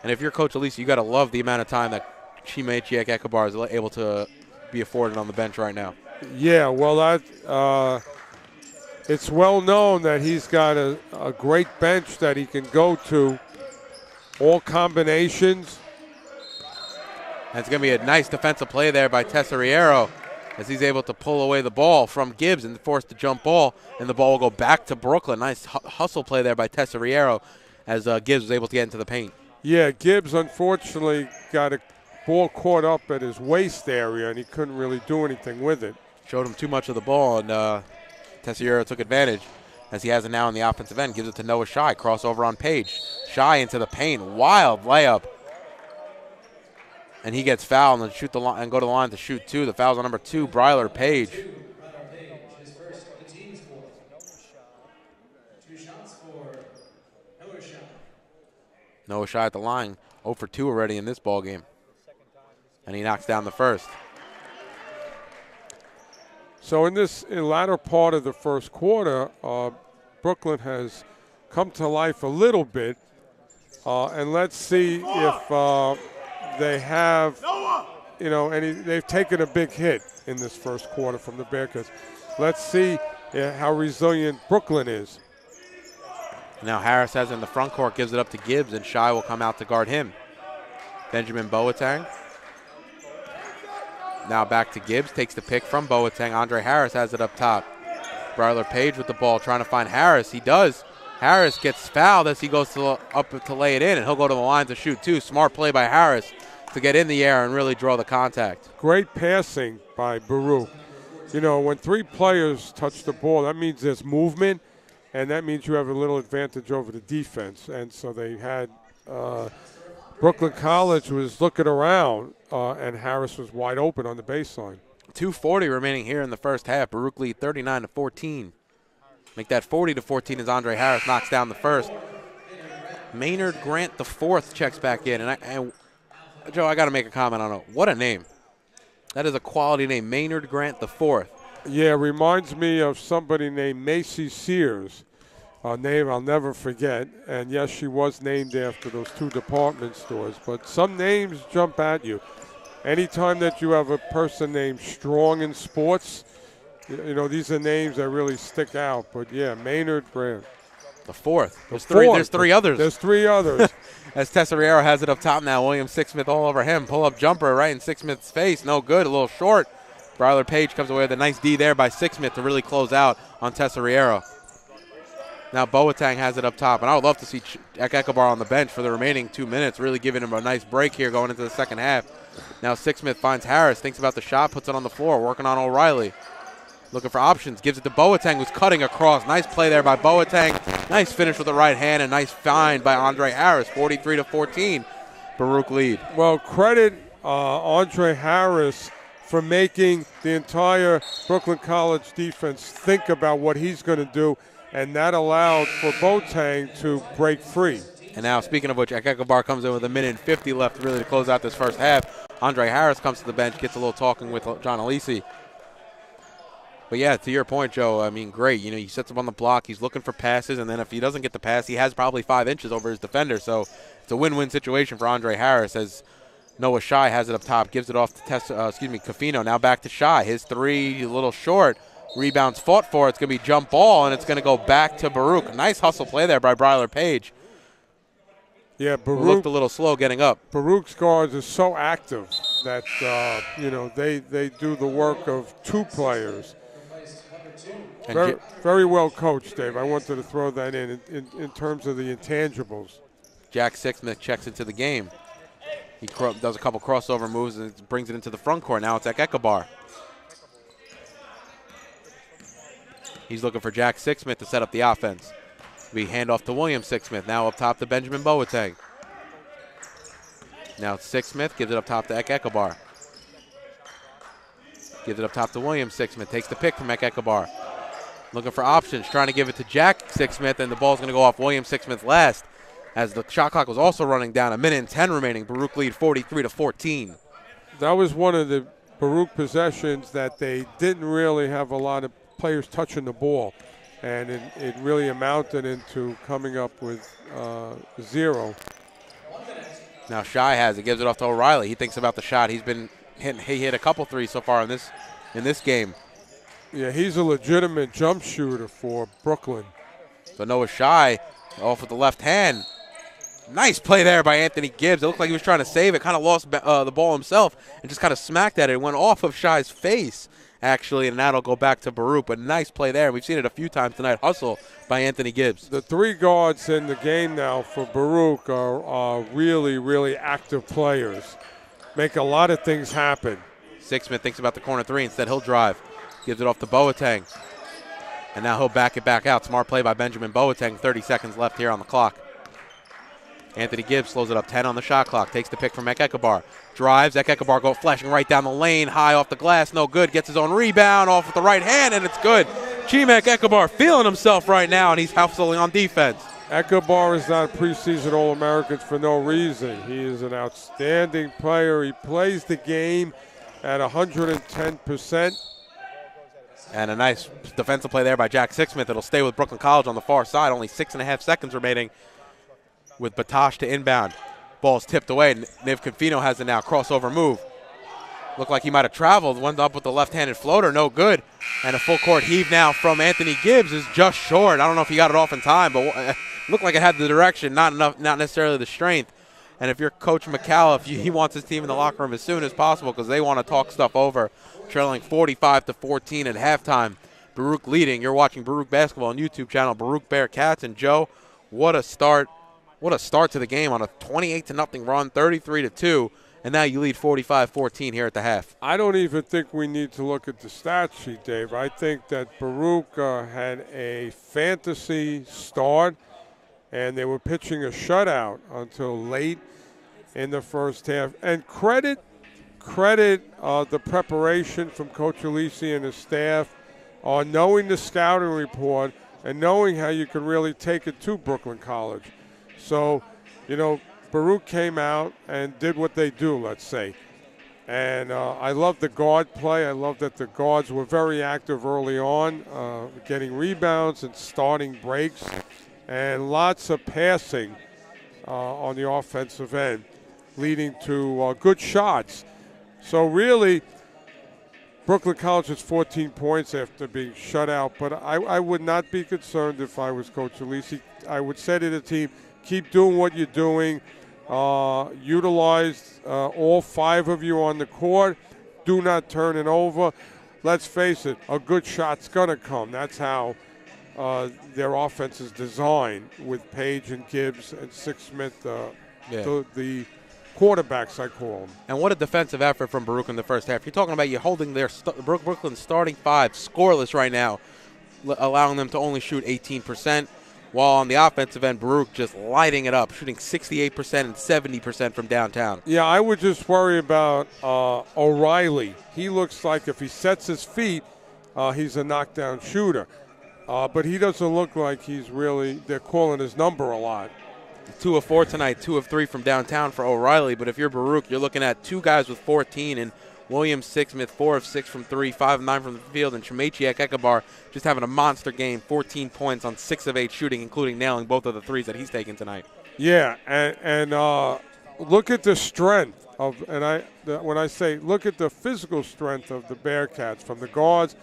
A: And if you're Coach Elise, you got to love the amount of time that Chima Echiek-Ekabar is able to be afforded on the bench right now.
B: Yeah, well, it's well known that he's got a great bench that he can go to, all combinations.
A: And it's going to be a nice defensive play there by Tesoriero as he's able to pull away the ball from Gibbs and force the jump ball, and the ball will go back to Brooklyn. Nice hustle play there by Tesoriero as Gibbs was able to get into the paint.
B: Yeah, Gibbs unfortunately got a ball caught up at his waist area, and he couldn't really do anything with it.
A: Showed him too much of the ball, and Tesoriero took advantage as he has it now on the offensive end. Gives it to Noah Shy. Crossover on Page. Shy into the paint. Wild layup. And he gets fouled and go to the line to shoot 2. The foul's on number 2, Bryler Page. Noah Shy at the line, 0 for 2 already in this ball game. And he knocks down the first.
B: So in this latter part of the first quarter, Brooklyn has come to life a little bit. And let's see if they have, they've taken a big hit in this first quarter from the Bearcats. Let's see how resilient Brooklyn is.
A: Now Harris has it in the front court, gives it up to Gibbs, and Shy will come out to guard him. Benjamin Boateng. Now back to Gibbs, takes the pick from Boateng. Andre Harris has it up top. Bryler Page with the ball, trying to find Harris. He does. Harris gets fouled as he goes up to lay it in, and he'll go to the line to shoot 2. Smart play by Harris to get in the air and really draw the contact.
B: Great passing by Baruch. When 3 players touch the ball, that means there's movement, and that means you have a little advantage over the defense. And so they had Brooklyn College was looking around, and Harris was wide open on the baseline.
A: 2:40 remaining here in the first half. Baruch lead 39-14. Make that 40-14 as Andre Harris knocks down the first. Maynard Grant the fourth checks back in. And Joe, I got to make a comment on it. What a name. That is a quality name, Maynard Grant the fourth.
B: Yeah, reminds me of somebody named Macy Sears, a name I'll never forget. And yes, she was named after those 2 department stores. But some names jump at you. Anytime that you have a person named Strong in sports, these are names that really stick out. But yeah, Maynard Grant.
A: The fourth. There's 3 others.
B: There's 3 others.
A: As Tesoriero has it up top now. William Sixsmith all over him. Pull-up jumper right in Sixsmith's face. No good. A little short. Bryler Page comes away with a nice D there by Sixsmith to really close out on Tesoriero. Now Boateng has it up top. And I would love to see Ekabar on the bench for the remaining 2 minutes, really giving him a nice break here going into the second half. Now Sixsmith finds Harris, thinks about the shot, puts it on the floor, working on O'Reilly. Looking for options, gives it to Boateng, who's cutting across. Nice play there by Boateng. Nice finish with the right hand, and nice find by Andre Harris, 43-14. Baruch lead.
B: Well, credit Andre Harris for making the entire Brooklyn College defense think about what he's going to do, and that allowed for Boateng to break free.
A: And now, speaking of which, Ekabar comes in with 1:50 left really to close out this first half. Andre Harris comes to the bench, gets a little talking with John Alisi. But yeah, to your point, Joe, I mean, great. He sets him on the block. He's looking for passes, and then if he doesn't get the pass, he has probably 5 inches over his defender. So it's a win-win situation for Andre Harris as Noah Shy has it up top, gives it off to Confino. Now back to Shy. His 3 a little short. Rebounds fought for. It's going to be jump ball, and it's going to go back to Baruch. Nice hustle play there by Bryler Page.
B: Yeah, Baruch
A: looked a little slow getting up.
B: Baruch's guards are so active. that they do the work of two players.
A: And
B: Very well coached, Dave. I wanted to throw that in terms of the intangibles.
A: Jack Sixsmith checks into the game. He does a couple crossover moves and brings it into the front court. Now it's Ekabar. He's looking for Jack Sixsmith to set up the offense. We hand off to William Sixsmith. Now up top to Benjamin Boateng. Now Sixsmith gives it up top to Ekabar. Gives it up top to William Sixsmith. Takes the pick from Ekabar. Looking for options, trying to give it to Jack Sixsmith, and the ball's going to go off William Sixsmith last. As the shot clock was also running down, 1:10 remaining. Baruch lead 43-14.
B: That was one of the Baruch possessions that they didn't really have a lot of players touching the ball, and it really amounted into coming up with 0.
A: Now Shy has it, gives it off to O'Reilly. He thinks about the shot. He hit a couple threes so far in this game.
B: Yeah, he's a legitimate jump shooter for Brooklyn.
A: So Noah Shy off with the left hand. Nice play there by Anthony Gibbs. It looked like he was trying to save it, kind of lost the ball himself and just kind of smacked at it. It went off of Shy's face, actually, and that'll go back to Baruch. But nice play there. We've seen it a few times tonight. Hustle by Anthony Gibbs.
B: The 3 guards in the game now for Baruch are really, really active players. Make a lot of things happen.
A: Sixsmith thinks about the corner 3. Instead, he'll drive. Gives it off to Boateng. And now he'll back it back out. Smart play by Benjamin Boateng. 30 seconds left here on the clock. Anthony Gibbs slows it up, 10 on the shot clock. Takes the pick from Ekabar. Drives. Ekabar go flashing right down the lane. High off the glass. No good. Gets his own rebound off with the right hand, and it's good. Chimek Ekabar feeling himself right now, and he's hustling on defense.
B: Ekabar is not a preseason All-American for no reason. He is an outstanding player. He plays the game at 110%.
A: And a nice defensive play there by Jack Sixsmith. It'll stay with Brooklyn College on the far side. Only 6.5 seconds remaining with Batosh to inbound. Ball's tipped away. Niv Confino has it now. Crossover move. Looked like he might have traveled. Went up with the left-handed floater. No good. And a full-court heave now from Anthony Gibbs is just short. I don't know if he got it off in time, but it looked like it had the direction, not necessarily the strength. And if you're Coach McCall, he wants his team in the locker room as soon as possible because they want to talk stuff over. Trailing 45-14 at halftime. Baruch leading. You're watching Baruch Basketball on YouTube channel, Baruch Bearcats. And Joe, what a start. What a start to the game on a 28-0 run, 33-2. And now you lead 45-14 here at the half.
B: I don't even think we need to look at the stat sheet, Dave. I think that Baruch had a fantasy start, and they were pitching a shutout until late in the first half. And credit the preparation from Coach Alisi and his staff on knowing the scouting report and knowing how you can really take it to Brooklyn College. So, Baruch came out and did what they do, let's say. And I love the guard play. I love that the guards were very active early on, getting rebounds and starting breaks, and lots of passing on the offensive end, leading to good shots. So really, Brooklyn College has 14 points after being shut out, but I would not be concerned if I was Coach Alisi. I would say to the team, keep doing what you're doing. Utilize all 5 of you on the court. Do not turn it over. Let's face it, a good shot's going to come. That's how their offense is designed with Page and Gibbs and Sixsmith, the quarterbacks, I call them.
A: And what a defensive effort from Baruch in the first half. You're talking about you holding their Brooklyn's starting 5 scoreless right now, allowing them to only shoot 18%. While on the offensive end, Baruch just lighting it up, shooting 68% and 70% from downtown.
B: Yeah, I would just worry about O'Reilly. He looks like if he sets his feet, he's a knockdown shooter. But he doesn't look like he's really, they're calling his number a lot.
A: 2 of 4 tonight, 2 of 3 from downtown for O'Reilly. But if you're Baruch, you're looking at 2 guys with 14, and William Sixsmith, 4 of 6 from 3, 5 of 9 from the field, and Shemechiak Ekabar just having a monster game, 14 points on 6 of 8 shooting, including nailing both of the threes that he's taken tonight.
B: Yeah, and look at the strength of, when I say look at the physical strength of the Bearcats, from the guards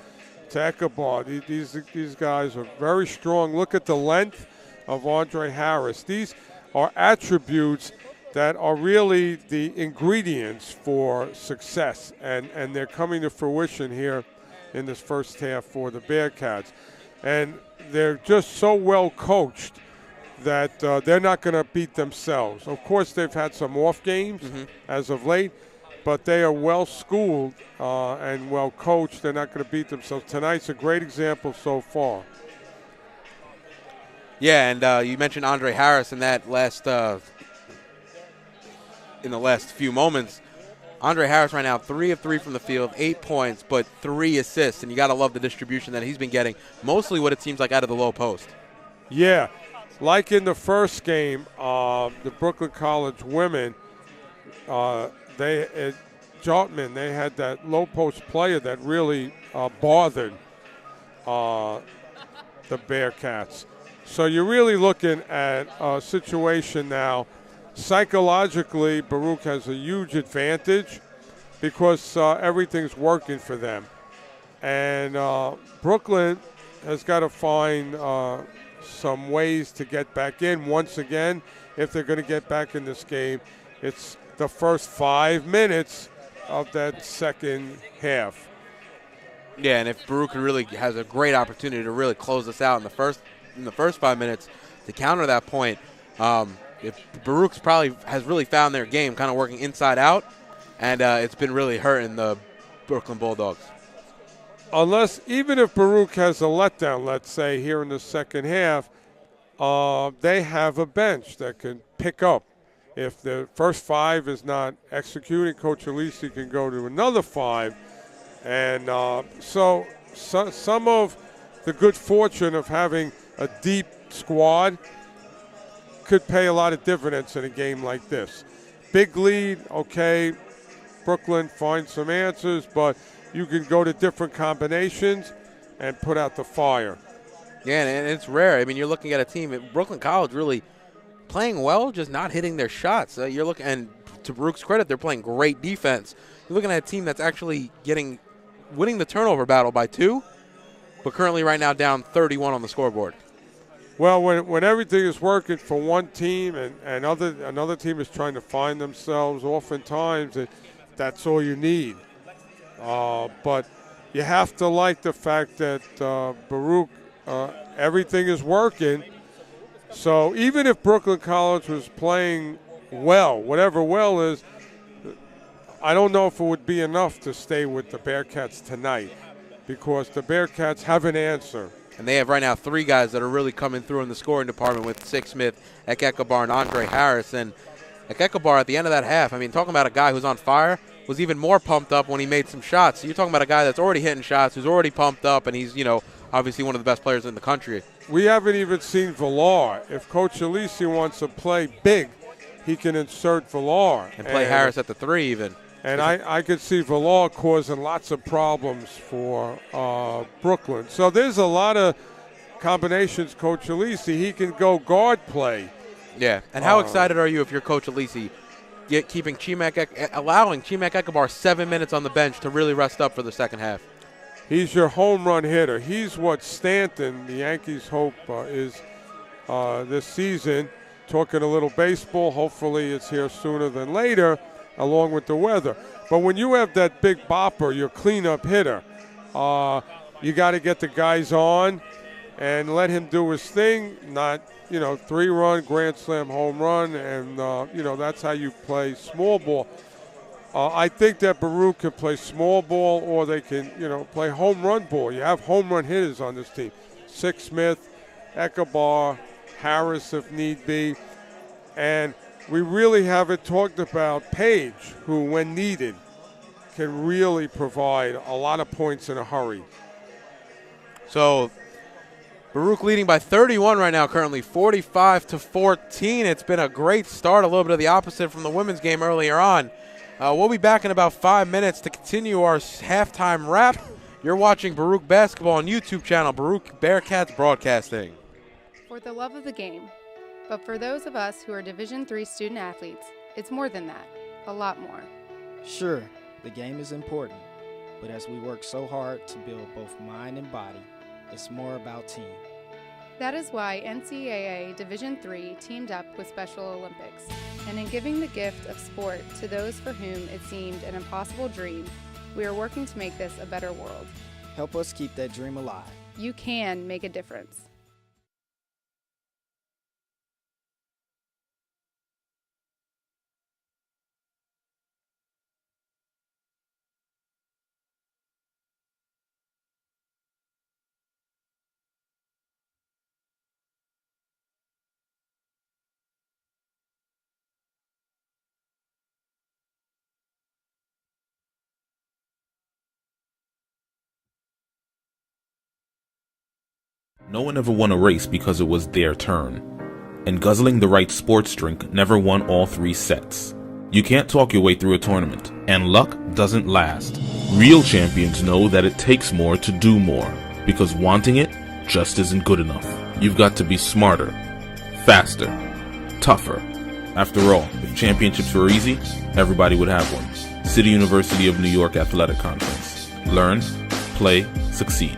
B: to Ekabar. These guys are very strong. Look at the length of Andre Harris. These are attributes that are really the ingredients for success, and they're coming to fruition here in this first half for the Bearcats. And they're just so well coached that they're not going to beat themselves. Of course, they've had some off games as of late, but they are well schooled and well coached. They're not going to beat themselves. Tonight's a great example so far.
A: Yeah, and you mentioned Andre Harris in that last in the last few moments. Andre Harris right now 3 of 3 from the field, 8 points, but 3 assists, and you got to love the distribution that he's been getting, mostly what it seems like out of the low post.
B: Yeah, like in the first game, the Brooklyn College women, at Jotman, they had that low post player that really bothered the Bearcats. So you're really looking at a situation now. Psychologically, Baruch has a huge advantage because everything's working for them. And Brooklyn has got to find some ways to get back in. Once again, if they're going to get back in this game, it's the first 5 minutes of that second half.
A: Yeah, and if Baruch really has a great opportunity to really close this out in the first 5 minutes to counter that point, if Baruch's probably has really found their game, kind of working inside out, and it's been really hurting the Brooklyn Bulldogs.
B: Even if Baruch has a letdown, let's say, here in the second half, they have a bench that can pick up. If the first 5 is not executing, Coach Alisi can go to another 5. And so some of the good fortune of having a deep squad could pay a lot of dividends in a game like this. Big lead, okay, Brooklyn finds some answers, but you can go to different combinations and put out the fire.
A: Yeah, and it's rare. I mean, you're looking at a team at Brooklyn College really playing well, just not hitting their shots. You're looking, and to Baruch's credit, they're playing great defense. You're looking at a team that's actually winning the turnover battle by 2, but currently right now down 31 on the scoreboard.
B: Well, when everything is working for one team and another team is trying to find themselves, oftentimes that's all you need. But you have to like the fact that Baruch, everything is working. So even if Brooklyn College was playing well, whatever well is, I don't know if it would be enough to stay with the Bearcats tonight, because the Bearcats have an answer.
A: And they have right now 3 guys that are really coming through in the scoring department with Six Smith, Ekekabar, and Andre Harris. And Ekekabar at the end of that half, I mean, talking about a guy who's on fire, was even more pumped up when he made some shots. So you're talking about a guy that's already hitting shots, who's already pumped up, and he's, obviously one of the best players in the country.
B: We haven't even seen Villar. If Coach Alisi wants to play big, he can insert Villar.
A: And play Harris at the 3 even.
B: And I could see Villar causing lots of problems for Brooklyn. So there's a lot of combinations, Coach Alisi. He can go guard play.
A: Yeah. And how excited are you if you're Coach Alisi, allowing Chimek Ekabar 7 minutes on the bench to really rest up for the second half?
B: He's your home run hitter. He's what Stanton, the Yankees, hope is this season. Talking a little baseball. Hopefully it's here sooner than later, along with the weather. But when you have that big bopper, your cleanup hitter, you got to get the guys on and let him do his thing, not, 3-run, grand slam, home run, and, that's how you play small ball. I think that Baruch can play small ball, or they can, play home run ball. You have home run hitters on this team. Six Smith, Ekekabar, Harris if need be. And we really haven't talked about Page, who, when needed, can really provide a lot of points in a hurry.
A: So Baruch leading by 31 right now, currently 45-14. It's been a great start, a little bit of the opposite from the women's game earlier on. We'll be back in about 5 minutes to continue our halftime wrap. You're watching Baruch Basketball on YouTube channel, Baruch Bearcats Broadcasting.
D: For the love of the game. But for those of us who are Division III student athletes, it's more than that, a lot more.
E: Sure, the game is important, but as we work so hard to build both mind and body, it's more about team.
D: That is why NCAA Division III teamed up with Special Olympics. And in giving the gift of sport to those for whom it seemed an impossible dream, we are working to make this a better world.
E: Help us keep that dream alive.
D: You can make a difference.
F: No one ever won a race because it was their turn. And guzzling the right sports drink never won all 3 sets. You can't talk your way through a tournament, and luck doesn't last. Real champions know that it takes more to do more, because wanting it just isn't good enough. You've got to be smarter, faster, tougher. After all, if championships were easy, everybody would have one. City University of New York Athletic Conference. Learn, play, succeed.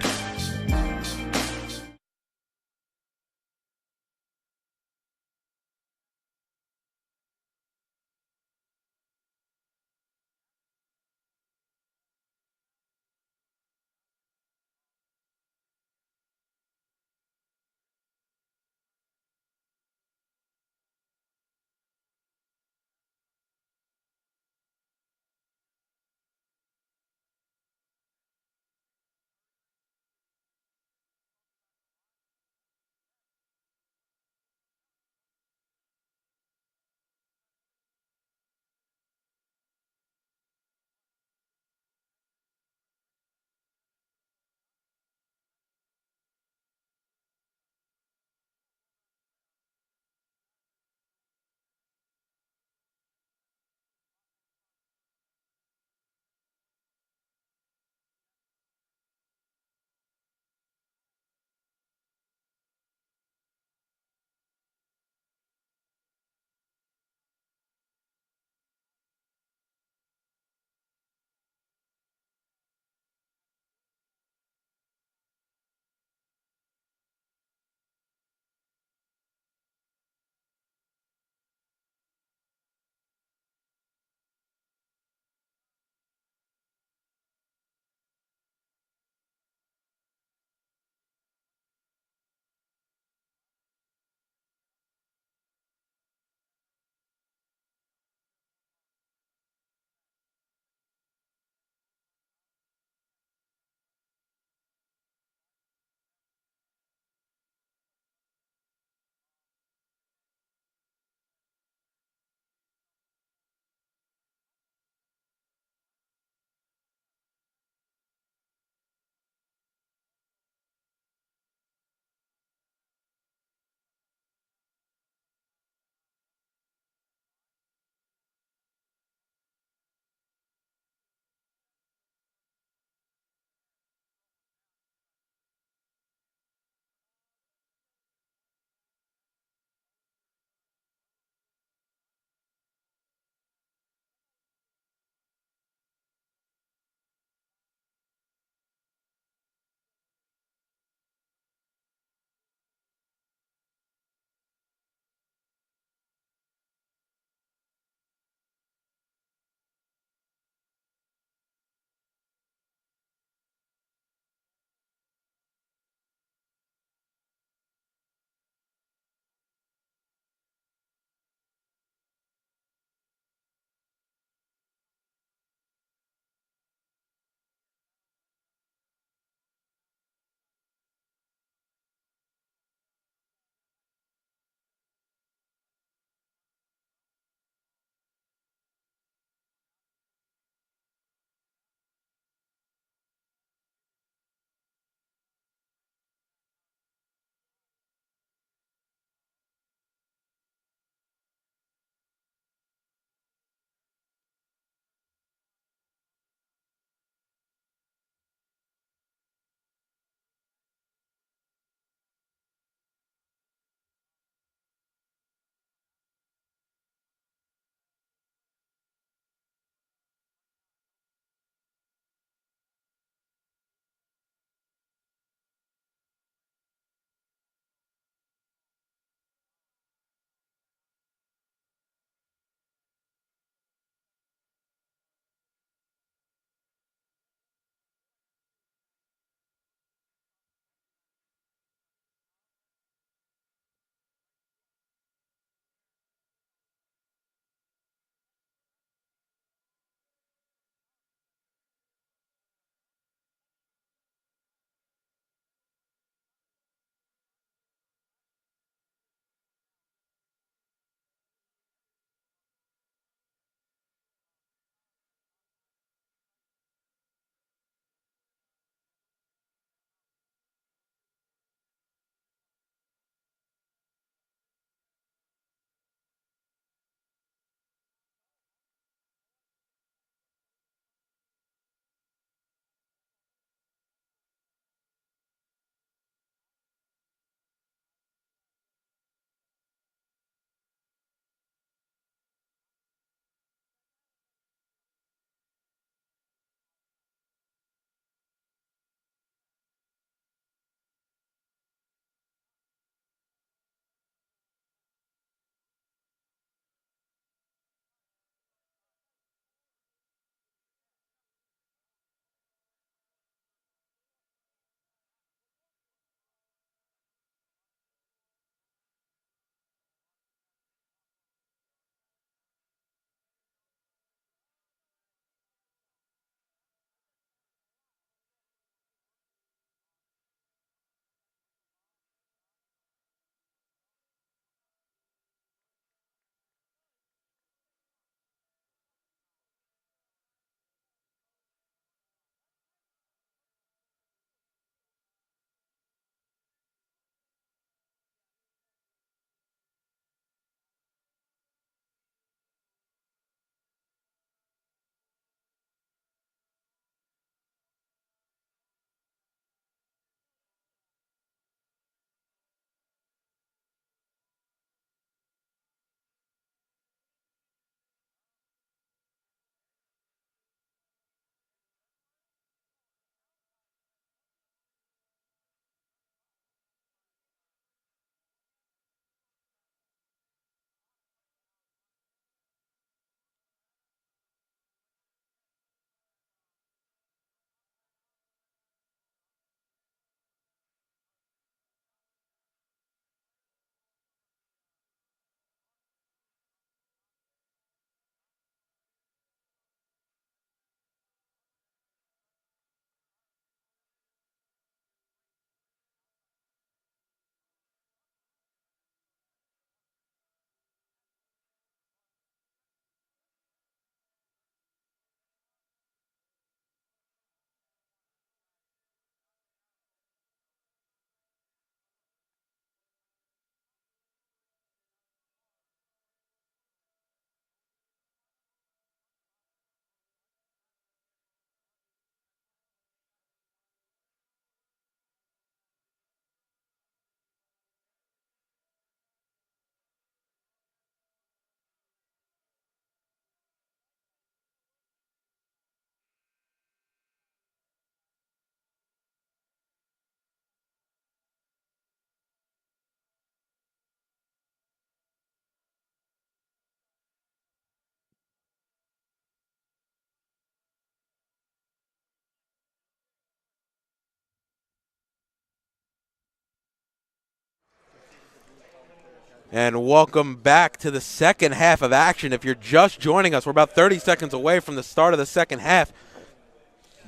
A: And welcome back to the second half of action. If you're just joining us, we're about 30 seconds away from the start of the second half.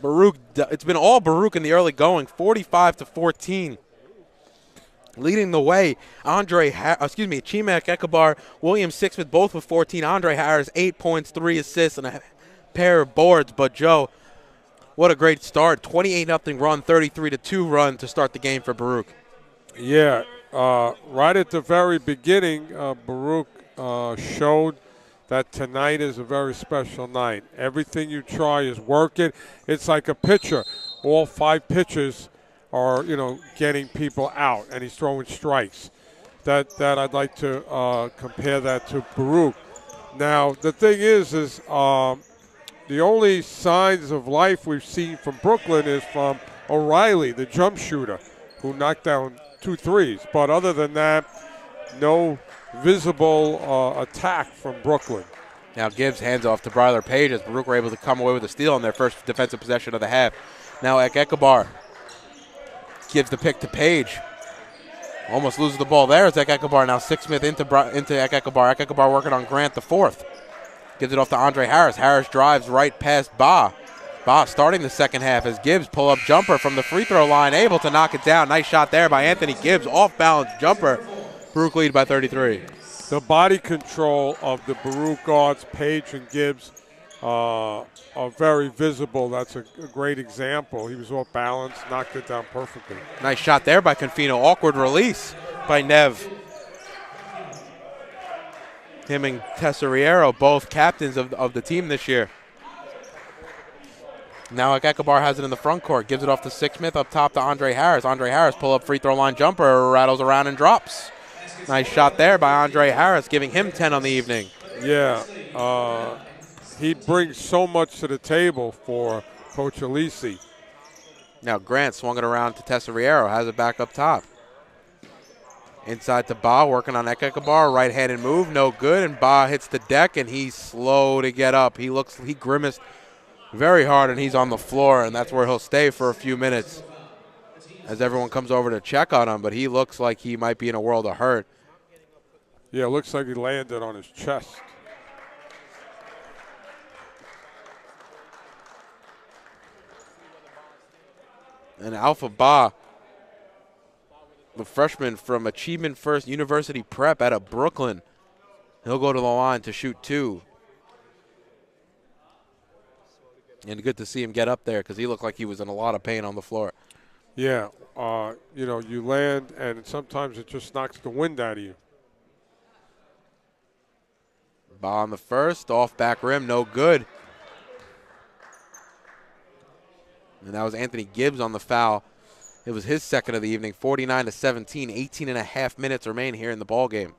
A: Baruch, it's been all Baruch in the early going, 45-14. Leading the way, Chimek Ekabar, William Sixsmith, both with 14. Andre Harris, 8 points, 3 assists, and a pair of boards. But Joe, what a great start. 28-0 run, 33-2 run to start the game for Baruch.
B: Yeah, right at the very beginning, Baruch showed that tonight is a very special night. Everything you try is working. It's like a pitcher. All 5 pitches are, getting people out, and he's throwing strikes. That I'd like to compare that to Baruch. Now, the thing is the only signs of life we've seen from Brooklyn is from O'Reilly, the jump shooter, who knocked down 2 threes. But other than that, no visible attack from Brooklyn.
A: Now Gibbs hands off to Bryler Page as Baruch were able to come away with a steal on their first defensive possession of the half. Now Ekabar gives the pick to Page. Almost loses the ball there as Ekabar. Now Sixsmith into Ekabar. Ekabar working on Grant the fourth. Gives it off to Andre Harris. Harris drives right past Ba. Ba starting the second half as Gibbs pull-up jumper from the free throw line, able to knock it down. Nice shot there by Anthony Gibbs. Off-balance jumper. Baruch lead by 33.
B: The body control of the Baruch guards, Page and Gibbs, are very visible. That's a great example. He was off balance, knocked it down perfectly.
A: Nice shot there by Confino. Awkward release by Nev. Him and Tesoriero, both captains of the team this year. Now Ekabar has it in the front court. Gives it off to Sixsmith, up top to Andre Harris. Andre Harris pull-up free throw line jumper, rattles around and drops. Nice shot there by Andre Harris, giving him 10 on the evening.
B: Yeah, he brings so much to the table for Coach Alisi.
A: Now Grant swung it around to Tesoriero, has it back up top. Inside to Ba, working on Ekabar, right-handed move, no good, and Ba hits the deck, and he's slow to get up. He grimaced very hard, and he's on the floor, and that's where he'll stay for a few minutes as everyone comes over to check on him, but he looks like he might be in a world of hurt.
B: Yeah, it looks like he landed on his chest.
A: And Alpha Ba, the freshman from Achievement First University Prep out of Brooklyn, he'll go to the line to shoot 2. And good to see him get up there because he looked like he was in a lot of pain on the floor.
B: Yeah, you land and sometimes it just knocks the wind out of you.
A: Ba on the first, off back rim, no good. And that was Anthony Gibbs on the foul. It was his second of the evening, 49-17, 18 and a half minutes remain here in the ball game.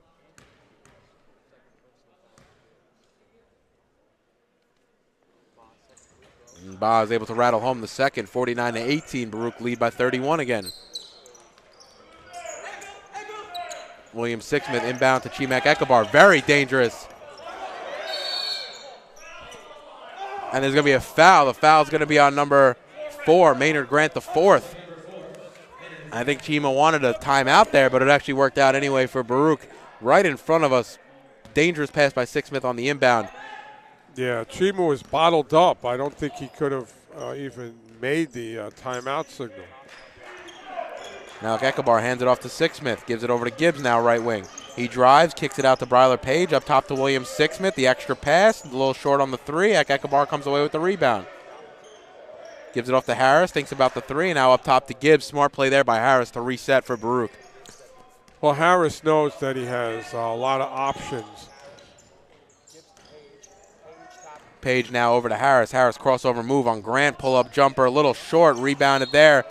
A: And Ba is able to rattle home the second, 49-18. Baruch lead by 31 again. William Sixsmith inbound to Chimek Ekabar, very dangerous. And there's going to be a foul. The foul is going to be on number 4, Maynard Grant the fourth. I think Chima wanted a timeout there, but it actually worked out anyway for Baruch. Right in front of us. Dangerous pass by Sixsmith on the inbound.
B: Yeah, Chima was bottled up. I don't think he could have even made the timeout signal.
A: Now Ekabar hands it off to Sixsmith. Gives it over to Gibbs now, right wing. He drives, kicks it out to Bryler Page. Up top to William Sixsmith. The extra pass, a little short on the 3. Ekabar comes away with the rebound. Gives it off to Harris, thinks about the 3. Now up top to Gibbs. Smart play there by Harris to reset for Baruch.
B: Well, Harris knows that he has a lot of options.
A: Page now over to Harris. Harris crossover move on Grant. Pull-up jumper, a little short. Rebounded there.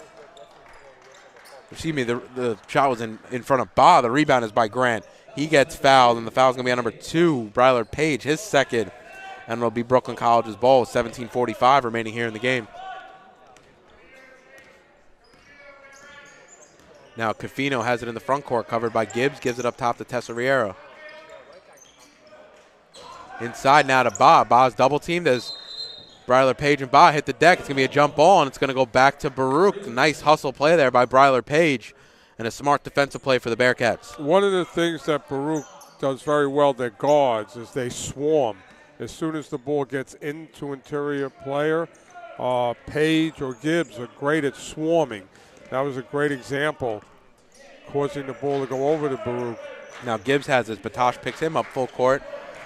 A: Excuse me, the shot was in front of Ba. The rebound is by Grant. He gets fouled, and the foul's going to be on number 2, Bryler Page, his second. And it'll be Brooklyn College's ball with 17:45 remaining here in the game. Now Confino has it in the front court, covered by Gibbs. Gives it up top to Tesoriero. Inside now to Ba. Ba's double teamed as Bryler Page and Ba hit the deck. It's going to be a jump ball, and it's going to go back to Baruch. Nice hustle play there by Bryler Page. and a smart defensive play for the Bearcats.
B: One of the things that Baruch does very well, their guards, is they swarm. As soon as the ball gets into interior player, Page or Gibbs are great at swarming. That was a great example, causing the ball to go over to Baruch.
A: Now Gibbs has it. Batosh picks him up full court.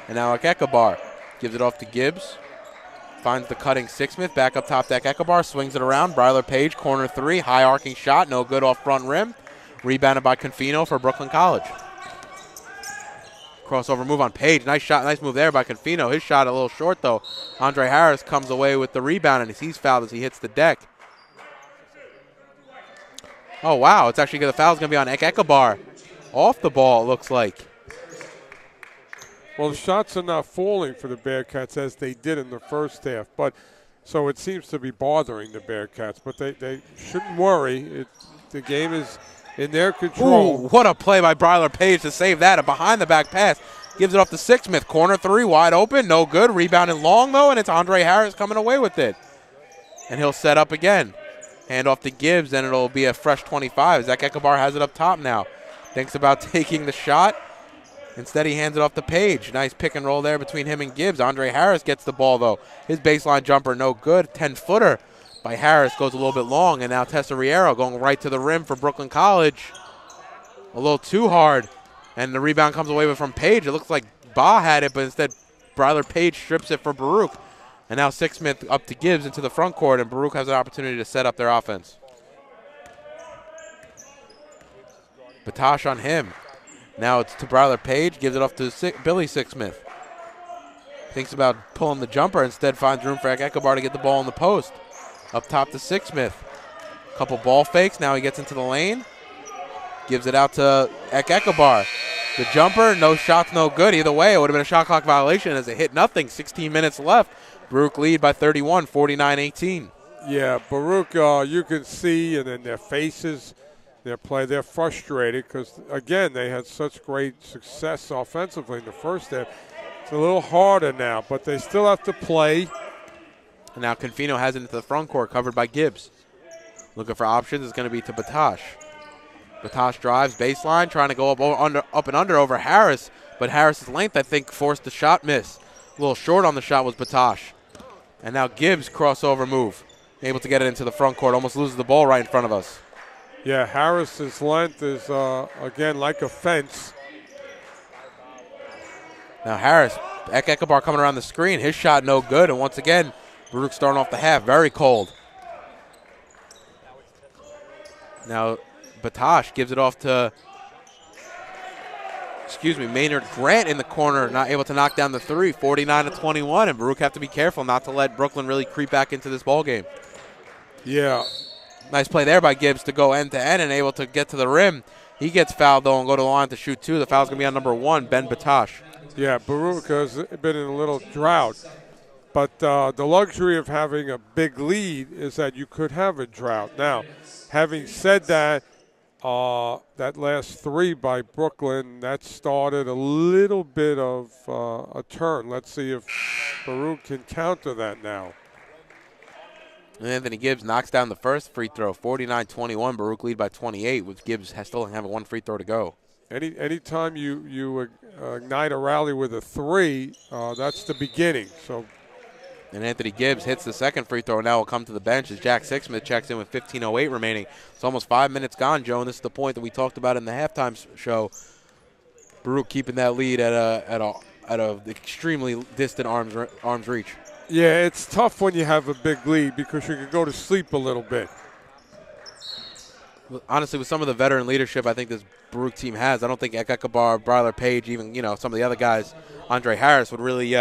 A: And now Ekabar gives it off to Gibbs. Finds the cutting Sixsmith. Back up top deck. Ekabar swings it around. Bryler Page, corner three. High arcing shot. No good off front rim. Rebounded by Confino for Brooklyn College. Crossover move on Page. Nice shot. Nice move there by Confino. His shot a little short, though. Andre Harris comes away with the rebound, and he's fouled as he hits the deck. Oh, wow. It's actually the foul's going to be on Ekabar. Off the ball, it looks like.
B: Well, the shots are not falling for the Bearcats as they did in the first half, but so it seems to be bothering the Bearcats. But they shouldn't worry. The game is in their control.
A: Ooh, what a play by Bryler Page to save that. A behind-the-back pass. Gives it off to Sixsmith. Corner three, wide open. No good. Rebounded long, though, and it's Andre Harris coming away with it. And he'll set up again. Hand off to Gibbs, and it'll be a fresh 25. Zach Ekabar has it up top now. Thinks about taking the shot. Instead, he hands it off to Page. Nice pick and roll there between him and Gibbs. Andre Harris gets the ball, though. His baseline jumper, no good. 10-footer by Harris goes a little bit long. And now Tesoriero going right to the rim for Brooklyn College. A little too hard. And the rebound comes away from Page. It looks like Ba had it, but instead Bryler Page strips it for Baruch. And now Sixsmith up to Gibbs into the front court, and Baruch has an opportunity to set up their offense. Batosh on him. Now it's to Bryler Page. Gives it off to Billy Sixsmith. Thinks about pulling the jumper. Instead finds room for Ekabar to get the ball in the post. Up top to Sixsmith. Couple ball fakes. Now he gets into the lane. Gives it out to Ekabar. The jumper, no shots, no good. Either way, it would have been a shot clock violation as it hit nothing. 16 minutes left. Baruch lead by 31, 49-18.
B: Yeah, Baruch, you can see, and in their faces, their play, they're frustrated because, again, they had such great success offensively in the first half. It's a little harder now, but they still have to play.
A: And now Confino has it into the front court, covered by Gibbs. Looking for options. It's going to be to Batosh. Batosh drives baseline, trying to go up and under over Harris, but Harris's length, I think, forced the shot miss. A little short on the shot was Batosh. And now Gibbs crossover move. Able to get it into the front court. Almost loses the ball right in front of us.
B: Yeah, Harris's length is, again, like a fence.
A: Now Harris, Ekabar coming around the screen. His shot no good. And once again, Baruch starting off the half very cold. Now Batosh gives it off to, Maynard Grant in the corner, not able to knock down the three, 49-21, and Baruch have to be careful not to let Brooklyn really creep back into this ball game.
B: Yeah.
A: Nice play there by Gibbs to go end-to-end and able to get to the rim. He gets fouled, though, and go to the line to shoot two. The foul's going to be on number 1, Ben Batosh.
B: Yeah, Baruch has been in a little drought. But the luxury of having a big lead is that you could have a drought. Now, having said that, that last three by Brooklyn, that started a little bit of a turn. Let's see if Baruch can counter that now.
A: And Anthony Gibbs knocks down the first free throw, 49-21. Baruch lead by 28, with Gibbs still having one free throw to go.
B: Anytime you ignite a rally with a three, that's the beginning. So.
A: And Anthony Gibbs hits the second free throw, and now will come to the bench as Jack Sixsmith checks in with 15:08 remaining. It's almost 5 minutes gone, Joe, and this is the point that we talked about in the halftime show. Baruch keeping that lead at a extremely distant arm's reach.
B: Yeah, it's tough when you have a big lead because you can go to sleep a little bit.
A: Honestly, with some of the veteran leadership I think this Baruch team has, I don't think Ekabar, Bryler Page, even some of the other guys, Andre Harris would really.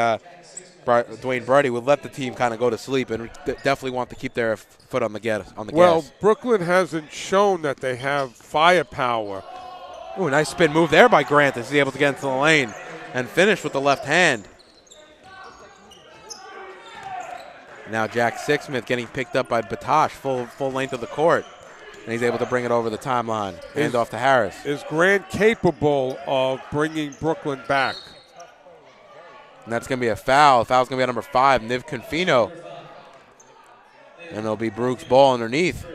A: Dwayne Brady would let the team kind of go to sleep and definitely want to keep their foot on the gas.
B: Well, Brooklyn hasn't shown that they have firepower.
A: Ooh, nice spin move there by Grant as he's able to get into the lane and finish with the left hand. Now Jack Sixsmith getting picked up by Batosh, full length of the court, and he's able to bring it over the timeline. Hand off to Harris.
B: Is Grant capable of bringing Brooklyn back?
A: And that's going to be a foul. The foul's going to be on number 5, Niv Confino. And it'll be Baruch's ball underneath.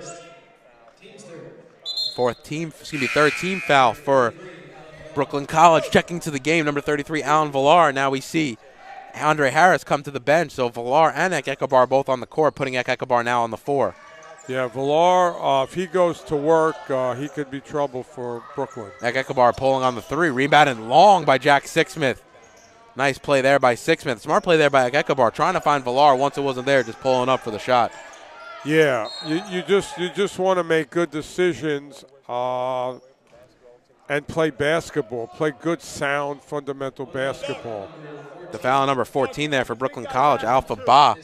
A: third team foul for Brooklyn College. Checking to the game, number 33, Alan Villar. Now we see Andre Harris come to the bench. So Villar and Ek-Ekabar both on the court, putting Ek-Ekabar now on the 4.
B: Yeah, Villar, if he goes to work, he could be trouble for Brooklyn.
A: Ek-Ekabar pulling on the 3, rebounded long by Jack Sixsmith. Nice play there by Sixsmith. Smart play there by Ek-Ekabar, trying to find Villar once it wasn't there, just pulling up for the shot.
B: Yeah, you just want to make good decisions and play basketball, play good, sound, fundamental basketball.
A: The foul number 14 there for Brooklyn College, Alpha Ba.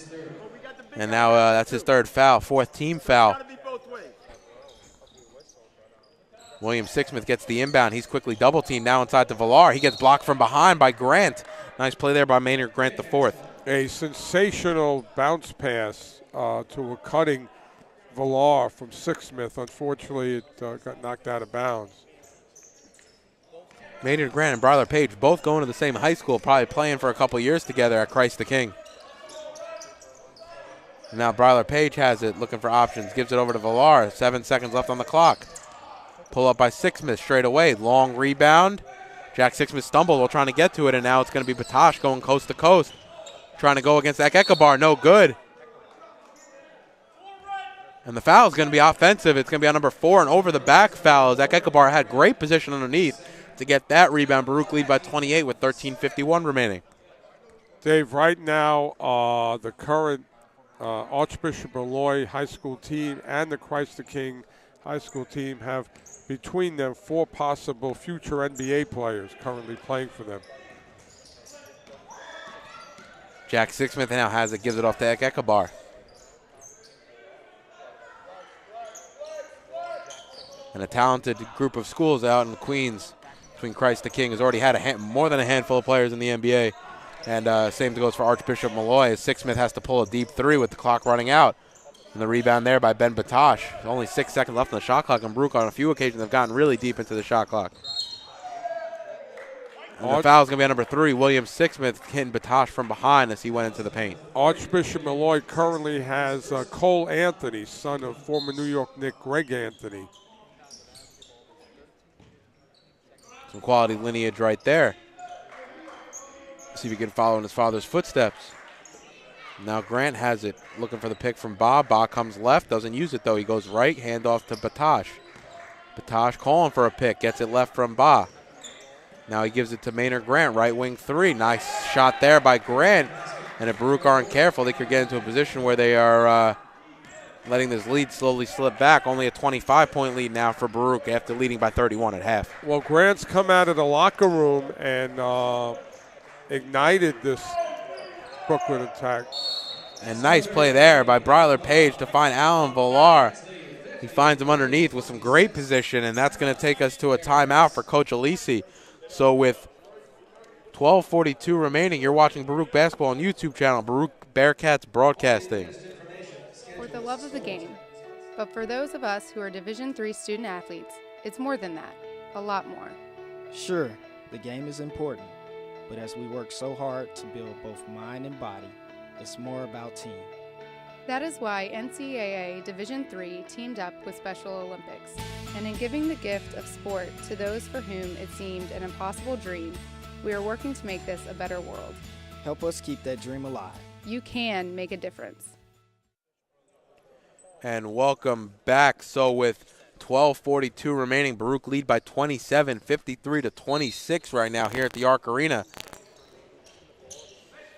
A: And now that's his 3rd foul, 4th team foul. William Sixsmith gets the inbound. He's quickly double teamed now inside to Villar. He gets blocked from behind by Grant. Nice play there by Maynard Grant the 4th.
B: A sensational bounce pass to a cutting Villar from Sixsmith. Unfortunately, it got knocked out of bounds.
A: Maynard Grant and Bryler Page both going to the same high school, probably playing for a couple years together at Christ the King. Now Bryler Page has it, looking for options. Gives it over to Villar. 7 seconds left on the clock. Pull up by Sixsmith straight away. Long rebound. Jack Sixsmith stumbled while trying to get to it, and now it's going to be Batosh going coast to coast. Trying to go against Ek-Ekabar. No good. And the foul is going to be offensive. It's going to be on number 4, and over the back foul as Ek-Ekabar had great position underneath to get that rebound. Baruch lead by 28 with 13:51 remaining.
B: Dave, right now the current Archbishop Molloy High School team and the Christ the King High School team have between them 4 possible future NBA players currently playing for them.
A: Jack Sixsmith now has it, gives it off to Ek-Ekabar. And a talented group of schools out in Queens between Christ the King has already had more than a handful of players in the NBA. And same goes for Archbishop Molloy as Sixsmith has to pull a deep 3 with the clock running out. And the rebound there by Ben Batosh. Only 6 seconds left on the shot clock, and Baruch on a few occasions have gotten really deep into the shot clock. And the foul is going to be on number 3, William Sixsmith, hitting Batosh from behind as he went into the paint.
B: Archbishop Molloy currently has Cole Anthony, son of former New York Knick Greg Anthony.
A: Some quality lineage right there. See if he can follow in his father's footsteps. Now Grant has it, looking for the pick from Ba. Ba comes left, doesn't use it though. He goes right, handoff to Batosh. Batosh calling for a pick, gets it left from Ba. Now he gives it to Maynard Grant, right wing 3. Nice shot there by Grant. And if Baruch aren't careful, they could get into a position where they are letting this lead slowly slip back. Only a 25-point lead now for Baruch after leading by 31 at half.
B: Well, Grant's come out of the locker room and ignited this Brooklyn attack.
A: And nice play there by Bryler Page to find Alan Villar. He finds him underneath with some great position, and that's going to take us to a timeout for Coach Alisi. So with 12:42 remaining, you're watching Baruch Basketball on YouTube channel, Baruch Bearcats Broadcasting.
D: For the love of the game. But for those of us who are Division III student athletes, it's more than that, a lot more.
E: Sure, the game is important, but as we work so hard to build both mind and body, it's more about team.
D: That is why NCAA Division III teamed up with Special Olympics. And in giving the gift of sport to those for whom it seemed an impossible dream, we are working to make this a better world.
E: Help us keep that dream alive.
D: You can make a difference.
A: And welcome back. So with 12:42 remaining, Baruch lead by 27, 53-26 right now here at the Arc Arena.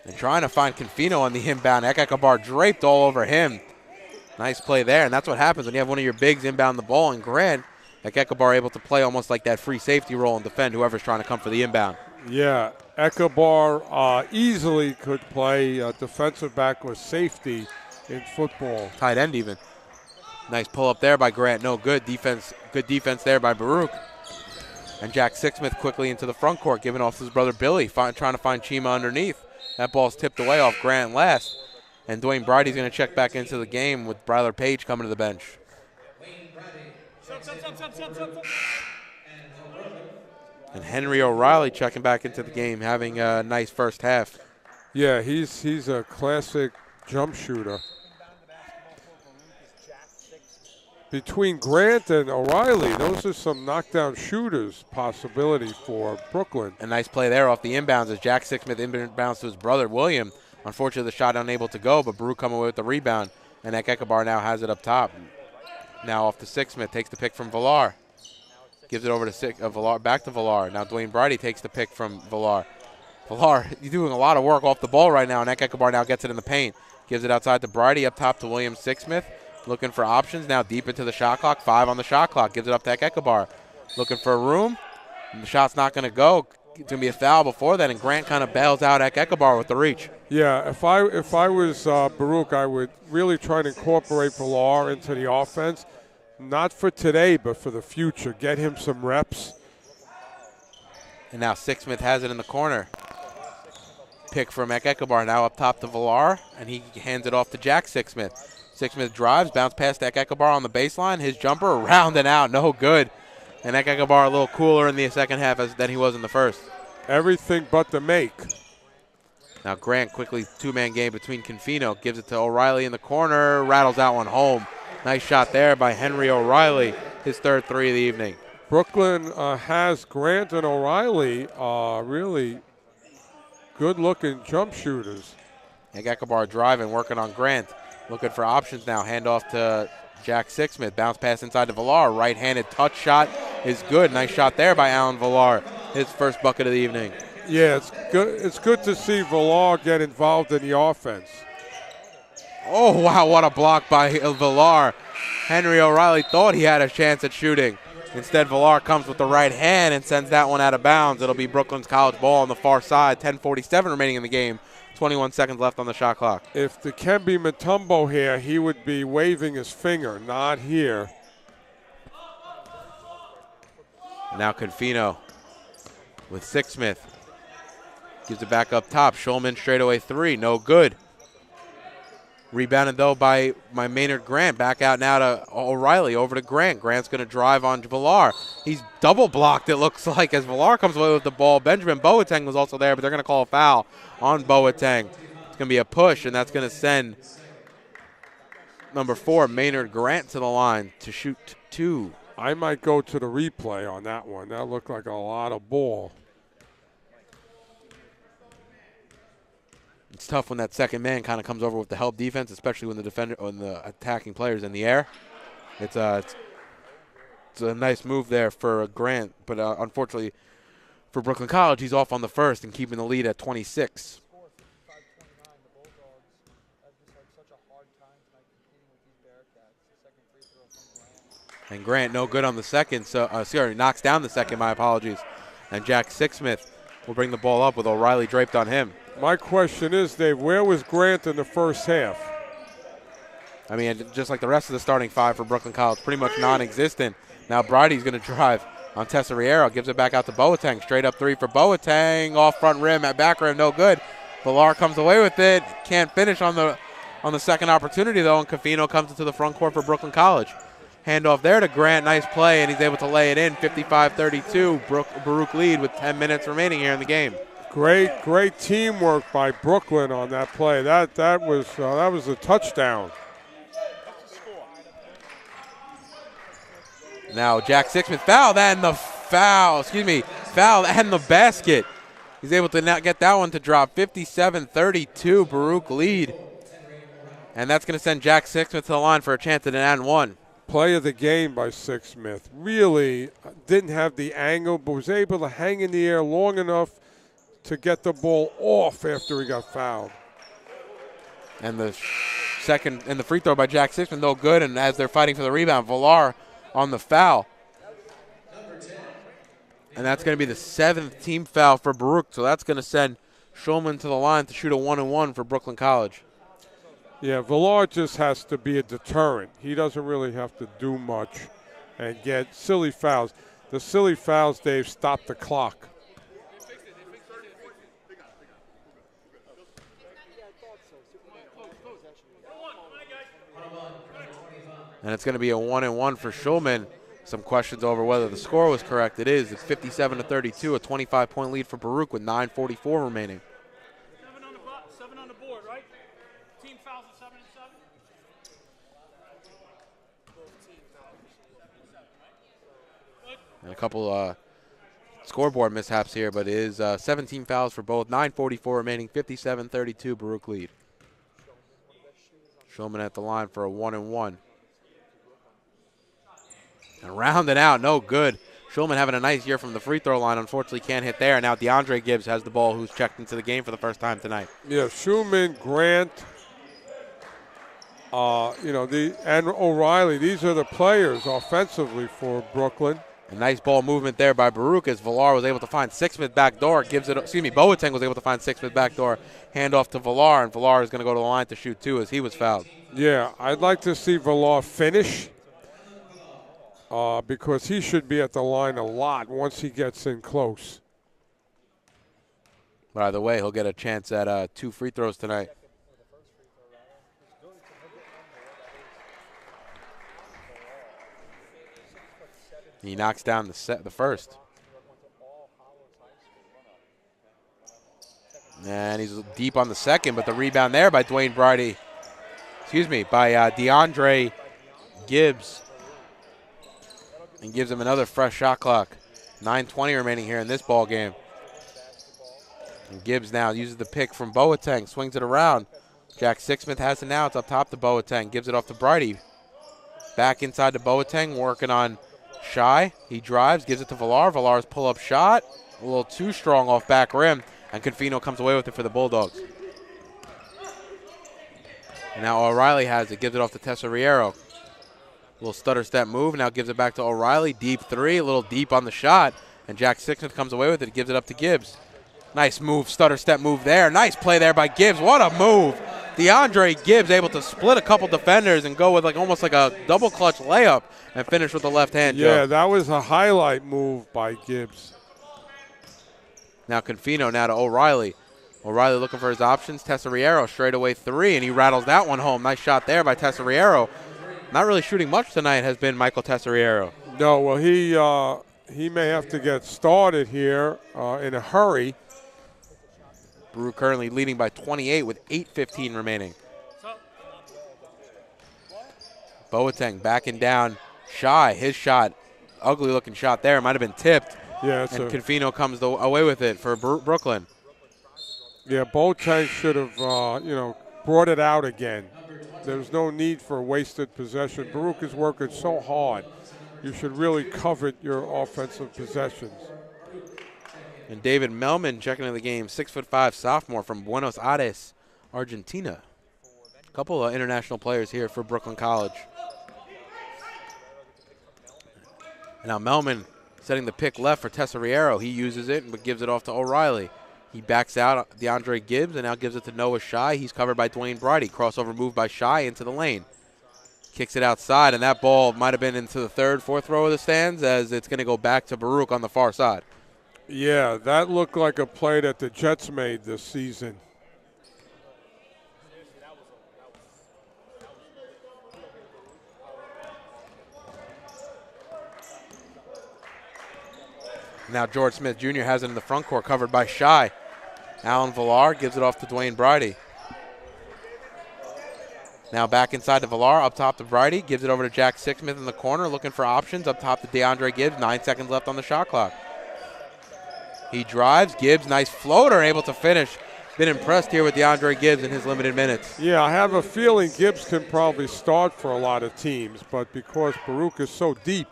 A: And trying to find Confino on the inbound. Ek-Ekabar draped all over him. Nice play there, and that's what happens when you have one of your bigs inbound the ball. And Grant, Ek-Ekabar able to play almost like that free safety role and defend whoever's trying to come for the inbound.
B: Yeah, Ek-Ekabar easily could play defensive back or safety in football.
A: Tight end even. Nice pull up there by Grant. No good defense. Good defense there by Baruch. And Jack Sixsmith quickly into the front court, giving off his brother Billy, trying to find Chima underneath. That ball's tipped away off Grant last. And Dwayne Bridey's going to check back into the game with Bryler Page coming to the bench. And Henry O'Reilly checking back into the game, having a nice first half.
B: Yeah, he's a classic jump shooter. between Grant and O'Reilly, those are some knockdown shooters possibility for Brooklyn.
A: A nice play there off the inbounds as Jack Sixsmith inbounds to his brother, William. Unfortunately, the shot unable to go, but Baruch coming away with the rebound. And Ekekabar now has it up top. Now off to Sixsmith, takes the pick from Villar. Gives it over to Villar, back to Villar. Now Dwayne Bridie takes the pick from Villar. Villar, you're doing a lot of work off the ball right now, and Ekekabar now gets it in the paint. Gives it outside to Bridie, up top to William Sixsmith. Looking for options now, deep into the shot clock. 5 on the shot clock. Gives it up to Ekekabar. Looking for a room. The shot's not going to go. It's going to be a foul before that, and Grant kind of bails out Ekekabar with the reach.
B: Yeah, if I was Baruch, I would really try to incorporate Villar into the offense. Not for today, but for the future. Get him some reps.
A: And now Sixsmith has it in the corner. Pick from Ekekabar now up top to Villar, and he hands it off to Jack Sixsmith. Sixsmith drives, bounce past Ekekabar on the baseline. His jumper around and out, no good. And Ekekabar a little cooler in the second half than he was in the first.
B: Everything but the make.
A: Now Grant quickly, two-man game between Confino. Gives it to O'Reilly in the corner, rattles that one home. Nice shot there by Henry O'Reilly, his third three of the evening.
B: Brooklyn has Grant and O'Reilly really good-looking jump shooters.
A: Ekekabar driving, working on Grant. Looking for options now. Handoff to Jack Sixsmith. Bounce pass inside to Villar. Right-handed touch shot is good. Nice shot there by Alan Villar. His first bucket of the evening.
B: Yeah, it's good. It's good to see Villar get involved in the offense.
A: Oh, wow, what a block by Villar. Henry O'Reilly thought he had a chance at shooting. Instead, Villar comes with the right hand and sends that one out of bounds. It'll be Brooklyn's college ball on the far side. 10:47 remaining in the game. 21 seconds left on the shot clock.
B: If the Kembe Mutombo here, he would be waving his finger, not here.
A: Now Confino with Sixsmith. Gives it back up top. Shulman straightaway three, no good. Rebounded, though, by Maynard Grant. Back out now to O'Reilly, over to Grant. Grant's going to drive on Villar. He's double blocked, it looks like, as Villar comes away with the ball. Benjamin Boateng was also there, but they're going to call a foul on Boateng. It's going to be a push, and that's going to send number 4, Maynard Grant, to the line to shoot 2.
B: I might go to the replay on that one. That looked like a lot of ball.
A: It's tough when that second man kind of comes over with the help defense, especially when the defender, when the attacking player's in the air. It's a nice move there for Grant, but unfortunately for Brooklyn College, he's off on the first and keeping the lead at 26. And Grant no good on the second, so knocks down the second, my apologies. And Jack Sixsmith will bring the ball up with O'Reilly draped on him.
B: My question is, Dave, where was Grant in the first half?
A: I mean, just like the rest of the starting five for Brooklyn College, pretty much non-existent. Now Bridie's going to drive on Tesoriero, gives it back out to Boateng. Straight up three for Boateng, off front rim, at back rim, no good. Villar comes away with it, can't finish on the second opportunity though, and Confino comes into the front court for Brooklyn College. Handoff there to Grant, nice play, and he's able to lay it in. 55-32, Baruch lead with 10 minutes remaining here in the game.
B: Great teamwork by Brooklyn on that play. That was a touchdown.
A: Now Jack Sixsmith foul and the basket. He's able to not get that one to drop. 57-32, Baruch lead. And that's going to send Jack Sixsmith to the line for a chance at an and one.
B: Play of the game by Sixsmith. Really didn't have the angle, but was able to hang in the air long enough to get the ball off after he got fouled.
A: And the second and the free throw by Jack Sixsmith, no good. And as they're fighting for the rebound, Villar on the foul. And that's going to be the 7th team foul for Baruch. So that's going to send Shulman to the line to shoot a 1-and-1 for Brooklyn College.
B: Yeah, Villar just has to be a deterrent. He doesn't really have to do much and get silly fouls. The silly fouls, Dave, stop the clock.
A: And it's going to be a 1-and-1 for Shulman. Some questions over whether the score was correct. It is. It's 57-32, a 25-point lead for Baruch with 9:44 remaining.
G: 7 on the board, right? Team fouls at 7 and 7.
A: And a couple scoreboard mishaps here, but it is 17 fouls for both. 9:44 remaining, 57-32, Baruch lead. Shulman at the line for a 1-and-1. And rounding out, no good. Shulman having a nice year from the free throw line. Unfortunately, can't hit there. Now DeAndre Gibbs has the ball, who's checked into the game for the first time tonight.
B: Yeah, Shulman, Grant, and O'Reilly. These are the players offensively for Brooklyn.
A: A nice ball movement there by Baruch as Villar was able to find Sixsmith backdoor. Boateng was able to find Sixsmith backdoor. Hand off to Villar, and Villar is going to go to the line to shoot two as he was fouled.
B: Yeah, I'd like to see Villar finish because he should be at the line a lot once he gets in close.
A: By the way, he'll get a chance at 2 free throws tonight. He knocks down the first. And he's deep on the second, but the rebound there by DeAndre Gibbs. And gives him another fresh shot clock. 9:20 remaining here in this ball game. And Gibbs now uses the pick from Boateng, swings it around. Jack Sixsmith has it now. It's up top to Boateng, gives it off to Brighty. Back inside to Boateng, working on Shy. He drives, gives it to Villar. Villar's pull-up shot, a little too strong off back rim, and Confino comes away with it for the Bulldogs. And now O'Reilly has it, gives it off to Tesoriero. Little stutter step move, now gives it back to O'Reilly. Deep three, a little deep on the shot, and Jack Sixsmith comes away with it, gives it up to Gibbs. Nice move, stutter step move there. Nice play there by Gibbs. What a move. DeAndre Gibbs able to split a couple defenders and go with almost like a double clutch layup and finish with the left hand.
B: Yeah,
A: Joe.
B: that was a highlight move by Gibbs.
A: Now Confino now to O'Reilly. O'Reilly looking for his options. Tesoriero straight away three, and he rattles that one home. Nice shot there by Tesoriero. Not really shooting much tonight has been Michael Tesoriero.
B: No, well, he may have to get started here in a hurry.
A: Baruch currently leading by 28 with 8:15 remaining. Boateng backing down. Shy, his shot, ugly looking shot there. Might have been tipped.
B: Yeah,
A: and Confino comes away with it for Brooklyn.
B: Yeah, Boateng should have, brought it out again. There's no need for a wasted possession. Baruch is working so hard. You should really covet your offensive possessions.
A: And David Melman checking into the game, 6'5" sophomore from Buenos Aires, Argentina. A couple of international players here for Brooklyn College. And now Melman setting the pick left for Tesoriero. He uses it but gives it off to O'Reilly. He backs out DeAndre Gibbs and now gives it to Noah Shy. He's covered by Dwayne Brighty. Crossover move by Shy into the lane. Kicks it outside, and that ball might have been into the third, fourth row of the stands as it's going to go back to Baruch on the far side.
B: Yeah, that looked like a play that the Jets made this season.
A: Now George Smith Jr. has it in the front court, covered by Shy. Alan Villar gives it off to Dwayne Brighty. Now back inside to Villar, up top to Brighty, gives it over to Jack Sixsmith in the corner, looking for options, up top to DeAndre Gibbs, 9 seconds left on the shot clock. He drives, Gibbs, nice floater, able to finish. Been impressed here with DeAndre Gibbs in his limited minutes.
B: Yeah, I have a feeling Gibbs can probably start for a lot of teams, but because Baruch is so deep,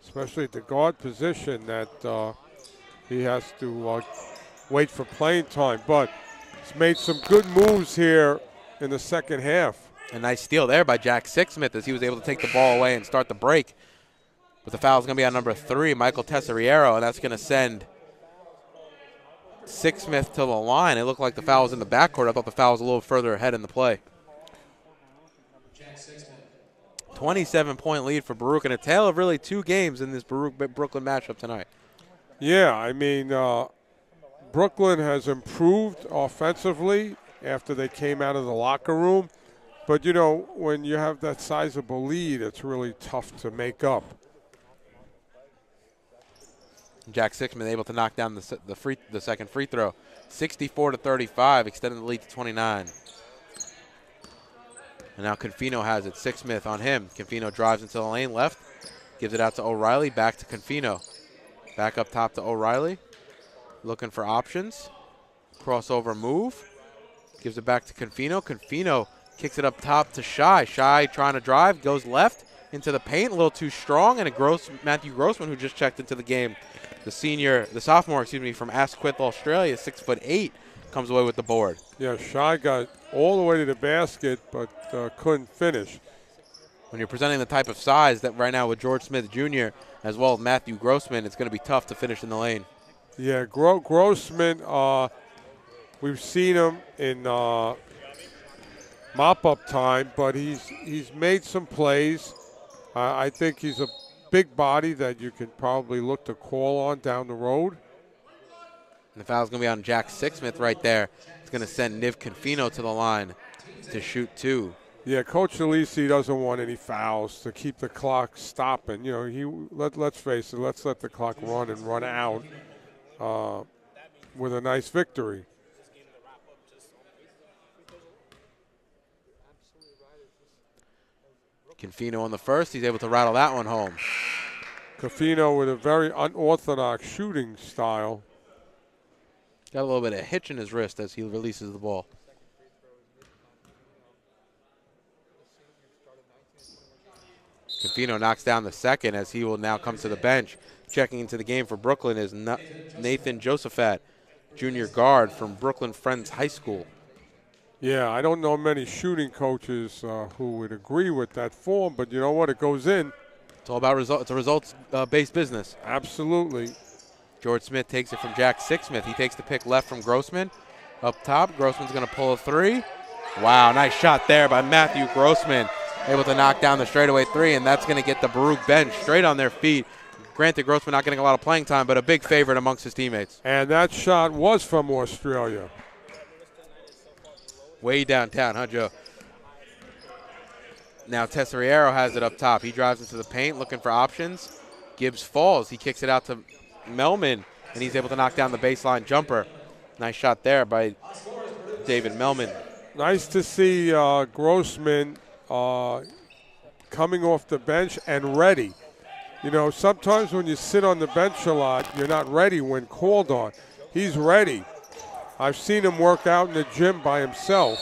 B: especially at the guard position, that he has to wait for playing time. But he's made some good moves here in the second half.
A: A nice steal there by Jack Sixsmith as he was able to take the ball away and start the break. But the foul is going to be on number 3, Michael Tesoriero, and that's going to send Sixsmith to the line. It looked like the foul was in the backcourt. I thought the foul was a little further ahead in the play. 27-point lead for Baruch, and a tale of really 2 games in this Baruch-Brooklyn matchup tonight.
B: Yeah, I mean, Brooklyn has improved offensively after they came out of the locker room. But, you know, when you have that sizable lead, it's really tough to make up.
A: Jack Sixsmith able to knock down the second free throw. 64-35, extending the lead to 29. And now Confino has it. Sixsmith on him. Confino drives into the lane left. Gives it out to O'Reilly, back to Confino. Back up top to O'Reilly. Looking for options. Crossover move. Gives it back to Confino. Confino kicks it up top to Shy. Shy trying to drive, goes left into the paint, a little too strong, and Matthew Grossman, who just checked into the game. The sophomore, from Asquith, Australia, 6'8", comes away with the board.
B: Yeah, Shy got all the way to the basket, but couldn't finish.
A: When you're presenting the type of size that right now with George Smith Jr. as well as Matthew Grossman, it's going to be tough to finish in the lane.
B: Yeah, Grossman, we've seen him in mop-up time, but he's made some plays. I think he's a big body that you can probably look to call on down the road.
A: And the foul's going to be on Jack Sixsmith right there. It's going to send Niv Confino to the line to shoot 2.
B: Yeah, Coach Alisi doesn't want any fouls to keep the clock stopping. You know, let's face it, let's let the clock run and run out with a nice victory.
A: Confino on the first. He's able to rattle that one home.
B: Confino with a very unorthodox shooting style.
A: Got a little bit of hitch in his wrist as he releases the ball. Confino knocks down the second as he will now come to the bench. Checking into the game for Brooklyn is Nathan Josephat, junior guard from Brooklyn Friends High School.
B: Yeah, I don't know many shooting coaches who would agree with that form, but you know what? It goes in.
A: It's all about results. It's a results-based business.
B: Absolutely.
A: George Smith takes it from Jack Sixsmith. He takes the pick left from Grossman. Up top, Grossman's going to pull a 3. Wow, nice shot there by Matthew Grossman. Able to knock down the straightaway 3, and that's going to get the Baruch bench straight on their feet. Granted, Grossman not getting a lot of playing time, but a big favorite amongst his teammates.
B: And that shot was from Australia.
A: Way downtown, huh, Joe? Now Tesoriero has it up top. He drives into the paint looking for options. Gibbs falls. He kicks it out to Melman, and he's able to knock down the baseline jumper. Nice shot there by David Melman.
B: Nice to see Grossman coming off the bench and ready. You know, sometimes when you sit on the bench a lot, you're not ready when called on. He's ready. I've seen him work out in the gym by himself.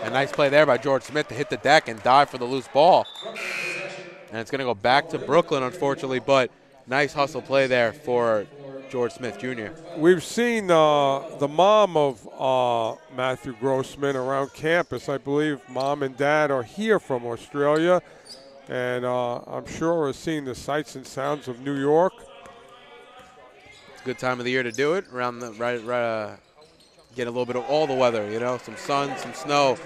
A: A nice play there by George Smith to hit the deck and dive for the loose ball. And it's going to go back to Brooklyn, unfortunately, but nice hustle play there for George Smith Jr.
B: We've seen the mom of Matthew Grossman around campus. I believe mom and dad are here from Australia, and I'm sure we're seeing the sights and sounds of New York.
A: It's a good time of the year to do it. Around the get a little bit of all the weather, you know, some sun, some snow.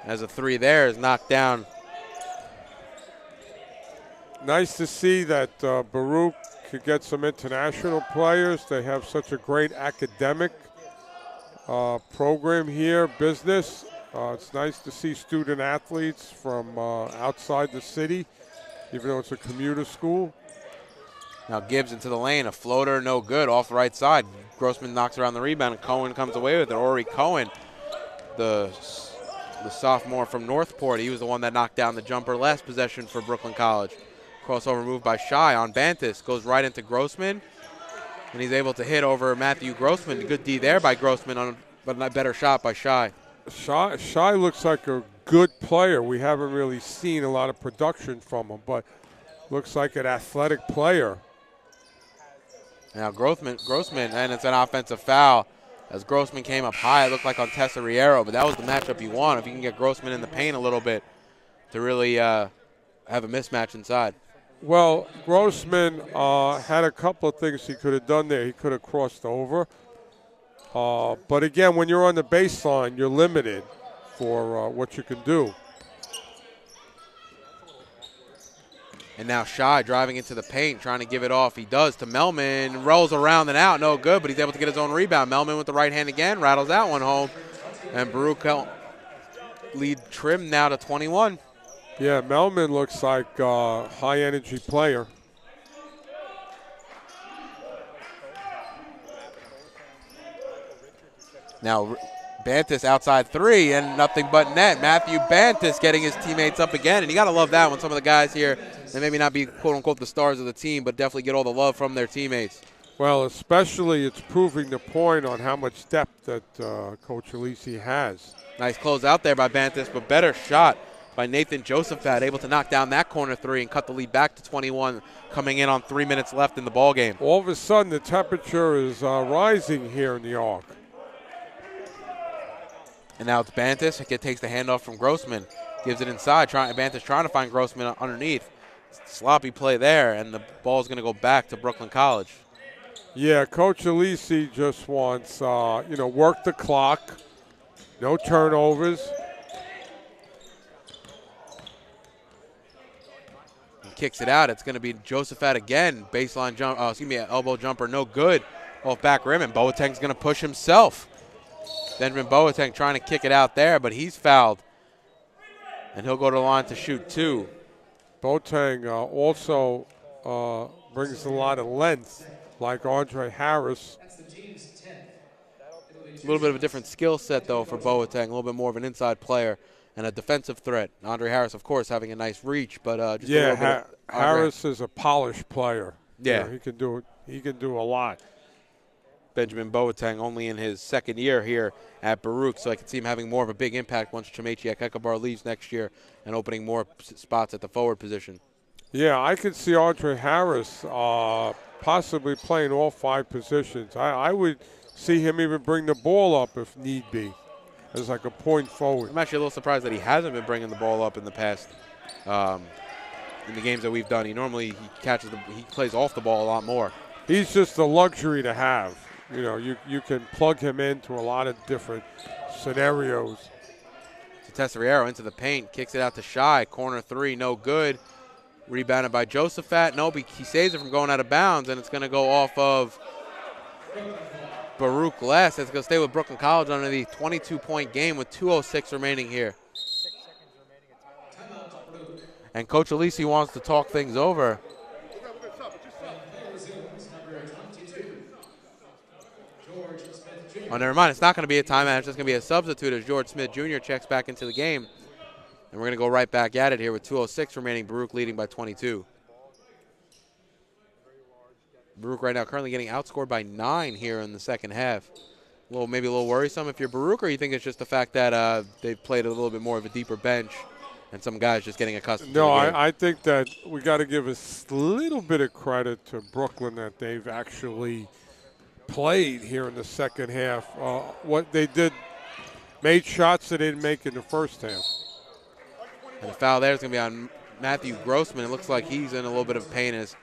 A: As a 3 there is knocked down.
B: Nice to see that Baruch could get some international players. They have such a great academic program here, business. It's nice to see student athletes from outside the city, even though it's a commuter school.
A: Now Gibbs into the lane, a floater, no good, off the right side. Grossman knocks around the rebound, and Cohen comes away with it. Ori Cohen, the sophomore from Northport, he was the one that knocked down the jumper last possession for Brooklyn College. Crossover move by Shy on Bantis, goes right into Grossman, and he's able to hit over Matthew Grossman. Good D there by Grossman, but a better shot by Shy.
B: Shy looks like a good player. We haven't really seen a lot of production from him, but looks like an athletic player.
A: Now Grossman, and it's an offensive foul. As Grossman came up high, it looked like on Tesoriero, but that was the matchup you want. If you can get Grossman in the paint a little bit to really have a mismatch inside.
B: Well, Grossman had a couple of things he could have done there. He could have crossed over. But again, when you're on the baseline, you're limited for what you can do.
A: And now Shy driving into the paint, trying to give it off. He does to Melman, rolls around and out, no good, but he's able to get his own rebound. Melman with the right hand again, rattles that one home. And Baruch lead trim now to 21.
B: Yeah, Melman looks like a high-energy player.
A: Now Bantis outside three and nothing but net. Matthew Bantis getting his teammates up again. And you got to love that when some of the guys here, they maybe not be quote-unquote the stars of the team, but definitely get all the love from their teammates.
B: Well, especially it's proving the point on how much depth that Coach Alisi has.
A: Nice close out there by Bantis, but better shot by Nathan Josephat, able to knock down that corner three and cut the lead back to 21, coming in on 3 minutes left in the ball game.
B: All of a sudden, the temperature is rising here in the Arc.
A: And now it's Bantis. It takes the handoff from Grossman, gives it inside. Bantis trying to find Grossman underneath. Sloppy play there, and the ball is going to go back to Brooklyn College.
B: Yeah, Coach Alisi just wants, work the clock, no turnovers.
A: He kicks it out. It's going to be Josephat again. Baseline jump, elbow jumper, no good. Off back rim, and Boateng's going to push himself. Benjamin Boateng trying to kick it out there, but he's fouled. And he'll go to the line to shoot two.
B: Boateng also brings a lot of length, like Andre Harris.
A: A little bit of a different skill set, though, for Boateng. A little bit more of an inside player and a defensive threat. Andre Harris, of course, having a nice reach, but just a little bit.
B: Harris is a polished player.
A: Yeah,
B: he can do it. He can do a lot.
A: Benjamin Boateng only in his second year here at Baruch, so I can see him having more of a big impact once Chimechiak Ekabar leaves next year and opening more spots at the forward position.
B: Yeah, I could see Andre Harris possibly playing all 5 positions. I would see him even bring the ball up if need be, as like a point forward.
A: I'm actually a little surprised that he hasn't been bringing the ball up in the past. In the games that we've done, he plays off the ball a lot more.
B: He's just a luxury to have. You know, you can plug him into a lot of different scenarios.
A: Tesseriero into the paint, kicks it out to Shy. Corner three, no good. Rebounded by Josephat. Nope, he saves it from going out of bounds, and it's going to go off of Baruch Les. It's going to stay with Brooklyn College under the 22-point game with 2:06 remaining here. And Coach Alisi wants to talk things over. Oh, never mind. It's not going to be a timeout. It's just going to be a substitute as George Smith Jr. checks back into the game. And we're going to go right back at it here with 2:06 remaining. Baruch leading by 22. Baruch right now currently getting outscored by 9 here in the second half. Maybe a little worrisome if you're Baruch, or you think it's just the fact that they've played a little bit more of a deeper bench and some guys just getting accustomed to the game?
B: I think that we got to give a little bit of credit to Brooklyn that they've actually played here in the second half. What they did, made shots that they didn't make in the first half.
A: And the foul there is going to be on Matthew Grossman. It looks like he's in a little bit of pain as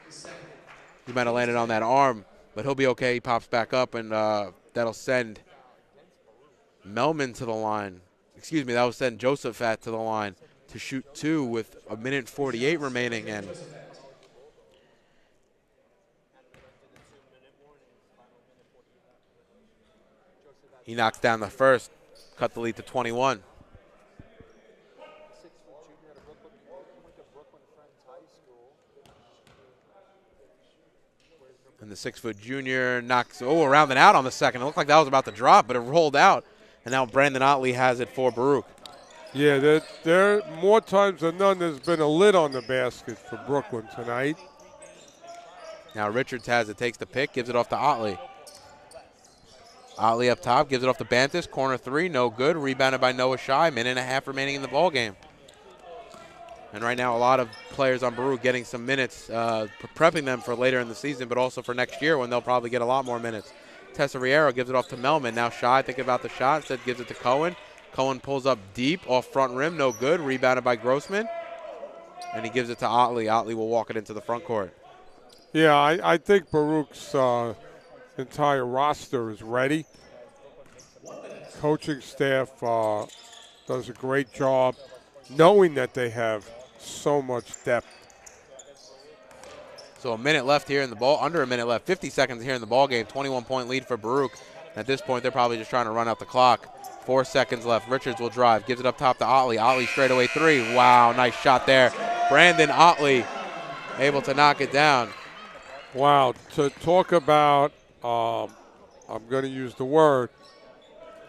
A: he might have landed on that arm, but he'll be okay. He pops back up, and that'll send Melman to the line. Excuse me, that will send Josephat to the line to shoot two with 1:48 remaining. And he knocks down the first, cut the lead to 21. And the 6-foot junior knocks around and out on the second. It looked like that was about to drop, but it rolled out. And now Brandon Otley has it for Baruch.
B: Yeah, there more times than none there's been a lid on the basket for Brooklyn tonight.
A: Now Richards has it, takes the pick, gives it off to Otley. Otley up top, gives it off to Bantis. Corner three, no good. Rebounded by Noah Shy. 1.5 remaining in the ball game. And right now a lot of players on Baruch getting some minutes, prepping them for later in the season, but also for next year when they'll probably get a lot more minutes. Tesseriero gives it off to Melman. Now Shy thinking about the shot, instead gives it to Cohen. Cohen pulls up deep off front rim, no good. Rebounded by Grossman. And he gives it to Otley. Otley will walk it into the front court.
B: Yeah, I think Baruch's entire roster is ready. Coaching staff does a great job knowing that they have so much depth.
A: So a minute left here in the ball, under a minute left, 50 seconds here in the ball game, 21-point lead for Baruch. At this point, they're probably just trying to run out the clock. 4 seconds left. Richards will drive, gives it up top to Otley. Otley straightaway three. Wow, nice shot there. Brandon Otley able to knock it down.
B: Wow, to talk about, I'm going to use the word,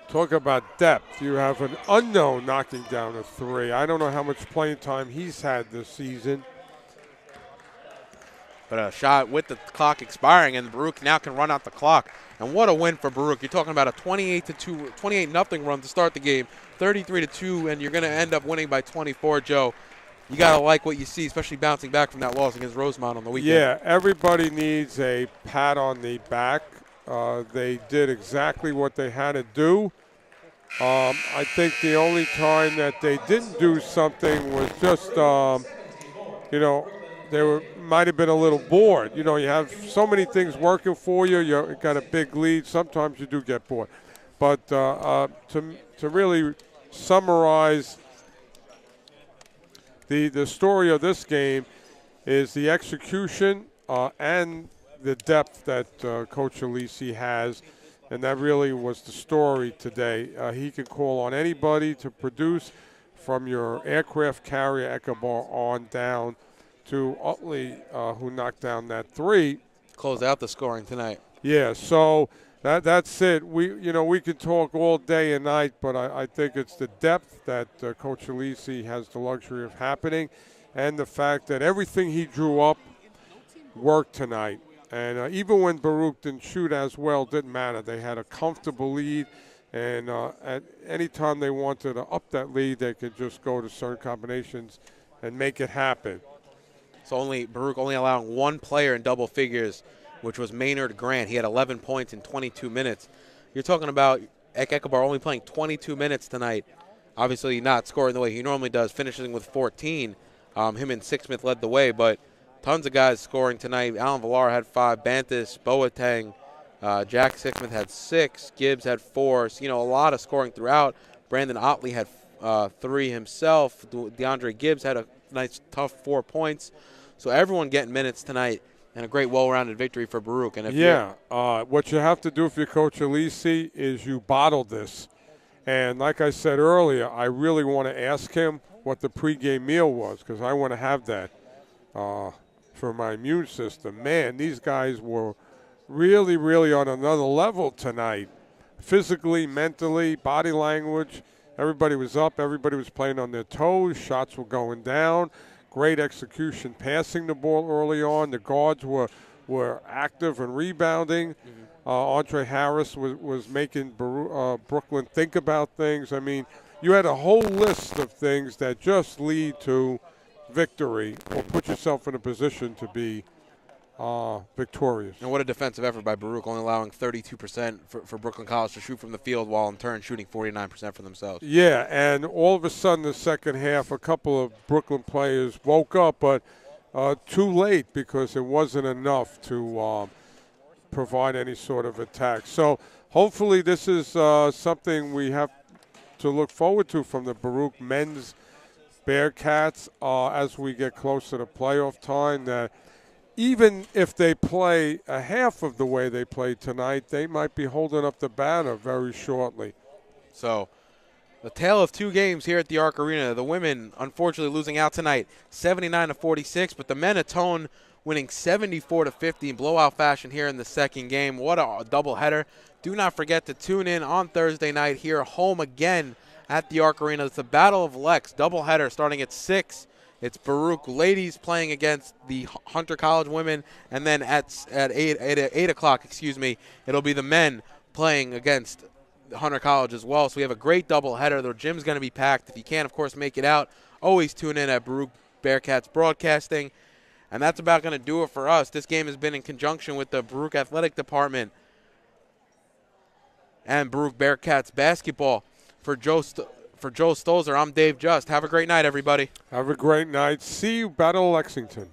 B: talk about depth. You have an unknown knocking down a three. I don't know how much playing time he's had this season.
A: But a shot with the clock expiring, and Baruch now can run out the clock. And what a win for Baruch. You're talking about a 28-0 run to start the game, 33-2, and you're going to end up winning by 24, Joe. You got to like what you see, especially bouncing back from that loss against Rosemont on the weekend.
B: Yeah, everybody needs a pat on the back. They did exactly what they had to do. I think the only time that they didn't do something was just, they might have been a little bored. You have so many things working for you. You got a big lead. Sometimes you do get bored. But to really summarize the story of this game is the execution and the depth that Coach Alisi has, and that really was the story today. He can call on anybody to produce, from your aircraft carrier Ekabar on down to Utley, who knocked down that three.
A: Close out the scoring tonight.
B: Yeah, so that's it. We can talk all day and night, but I think it's the depth that Coach Alisi has the luxury of happening, and the fact that everything he drew up worked tonight. And even when Baruch didn't shoot as well, didn't matter. They had a comfortable lead, and at any time they wanted to up that lead, they could just go to certain combinations and make it happen.
A: So Baruch only allowing one player in double figures, which was Maynard Grant. He had 11 points in 22 minutes. You're talking about Ekabar only playing 22 minutes tonight. Obviously not scoring the way he normally does, finishing with 14. Him and Sixsmith led the way, but tons of guys scoring tonight. Alan Villar had 5, Bantis, Boateng, Jack Sixsmith had 6, Gibbs had 4. So, a lot of scoring throughout. Brandon Otley had 3 himself. DeAndre Gibbs had a nice, tough 4 points. So everyone getting minutes tonight, and a great, well-rounded victory for Baruch. And
B: what you have to do if you're Coach Alisi is you bottle this. And like I said earlier, I really want to ask him what the pregame meal was, because I want to have that for my immune system. Man, these guys were really, really on another level tonight. Physically, mentally, body language. Everybody was up. Everybody was playing on their toes. Shots were going down. Great execution passing the ball early on. The guards were active and rebounding. Mm-hmm. Andre Harris was making Brooklyn think about things. I mean, you had a whole list of things that just lead to victory or put yourself in a position to be victorious.
A: And what a defensive effort by Baruch, only allowing 32% for Brooklyn College to shoot from the field, while in turn shooting 49% for themselves.
B: Yeah, and all of a sudden the second half, a couple of Brooklyn players woke up, but too late, because it wasn't enough to provide any sort of attack. So hopefully this is something we have to look forward to from the Baruch men's Bearcats as we get closer to playoff time, that even if they play a half of the way they played tonight, they might be holding up the banner very shortly.
A: So the tale of 2 games here at the Arc Arena. The women, unfortunately, losing out tonight, 79-46, but the men atone, winning 74-50 in blowout fashion here in the second game. What a doubleheader. Do not forget to tune in on Thursday night here, home again at the Arc Arena. It's the Battle of Lex, doubleheader starting at 6. It's Baruch ladies playing against the Hunter College women, and then at 8 o'clock, it'll be the men playing against Hunter College as well. So we have a great doubleheader. The gym's going to be packed. If you can't, of course, make it out, always tune in at Baruch Bearcats Broadcasting. And that's about going to do it for us. This game has been in conjunction with the Baruch Athletic Department and Baruch Bearcats Basketball. For Joe Stolzer, I'm Dave Just. Have a great night, everybody.
B: Have a great night. See you, Battle of Lexington.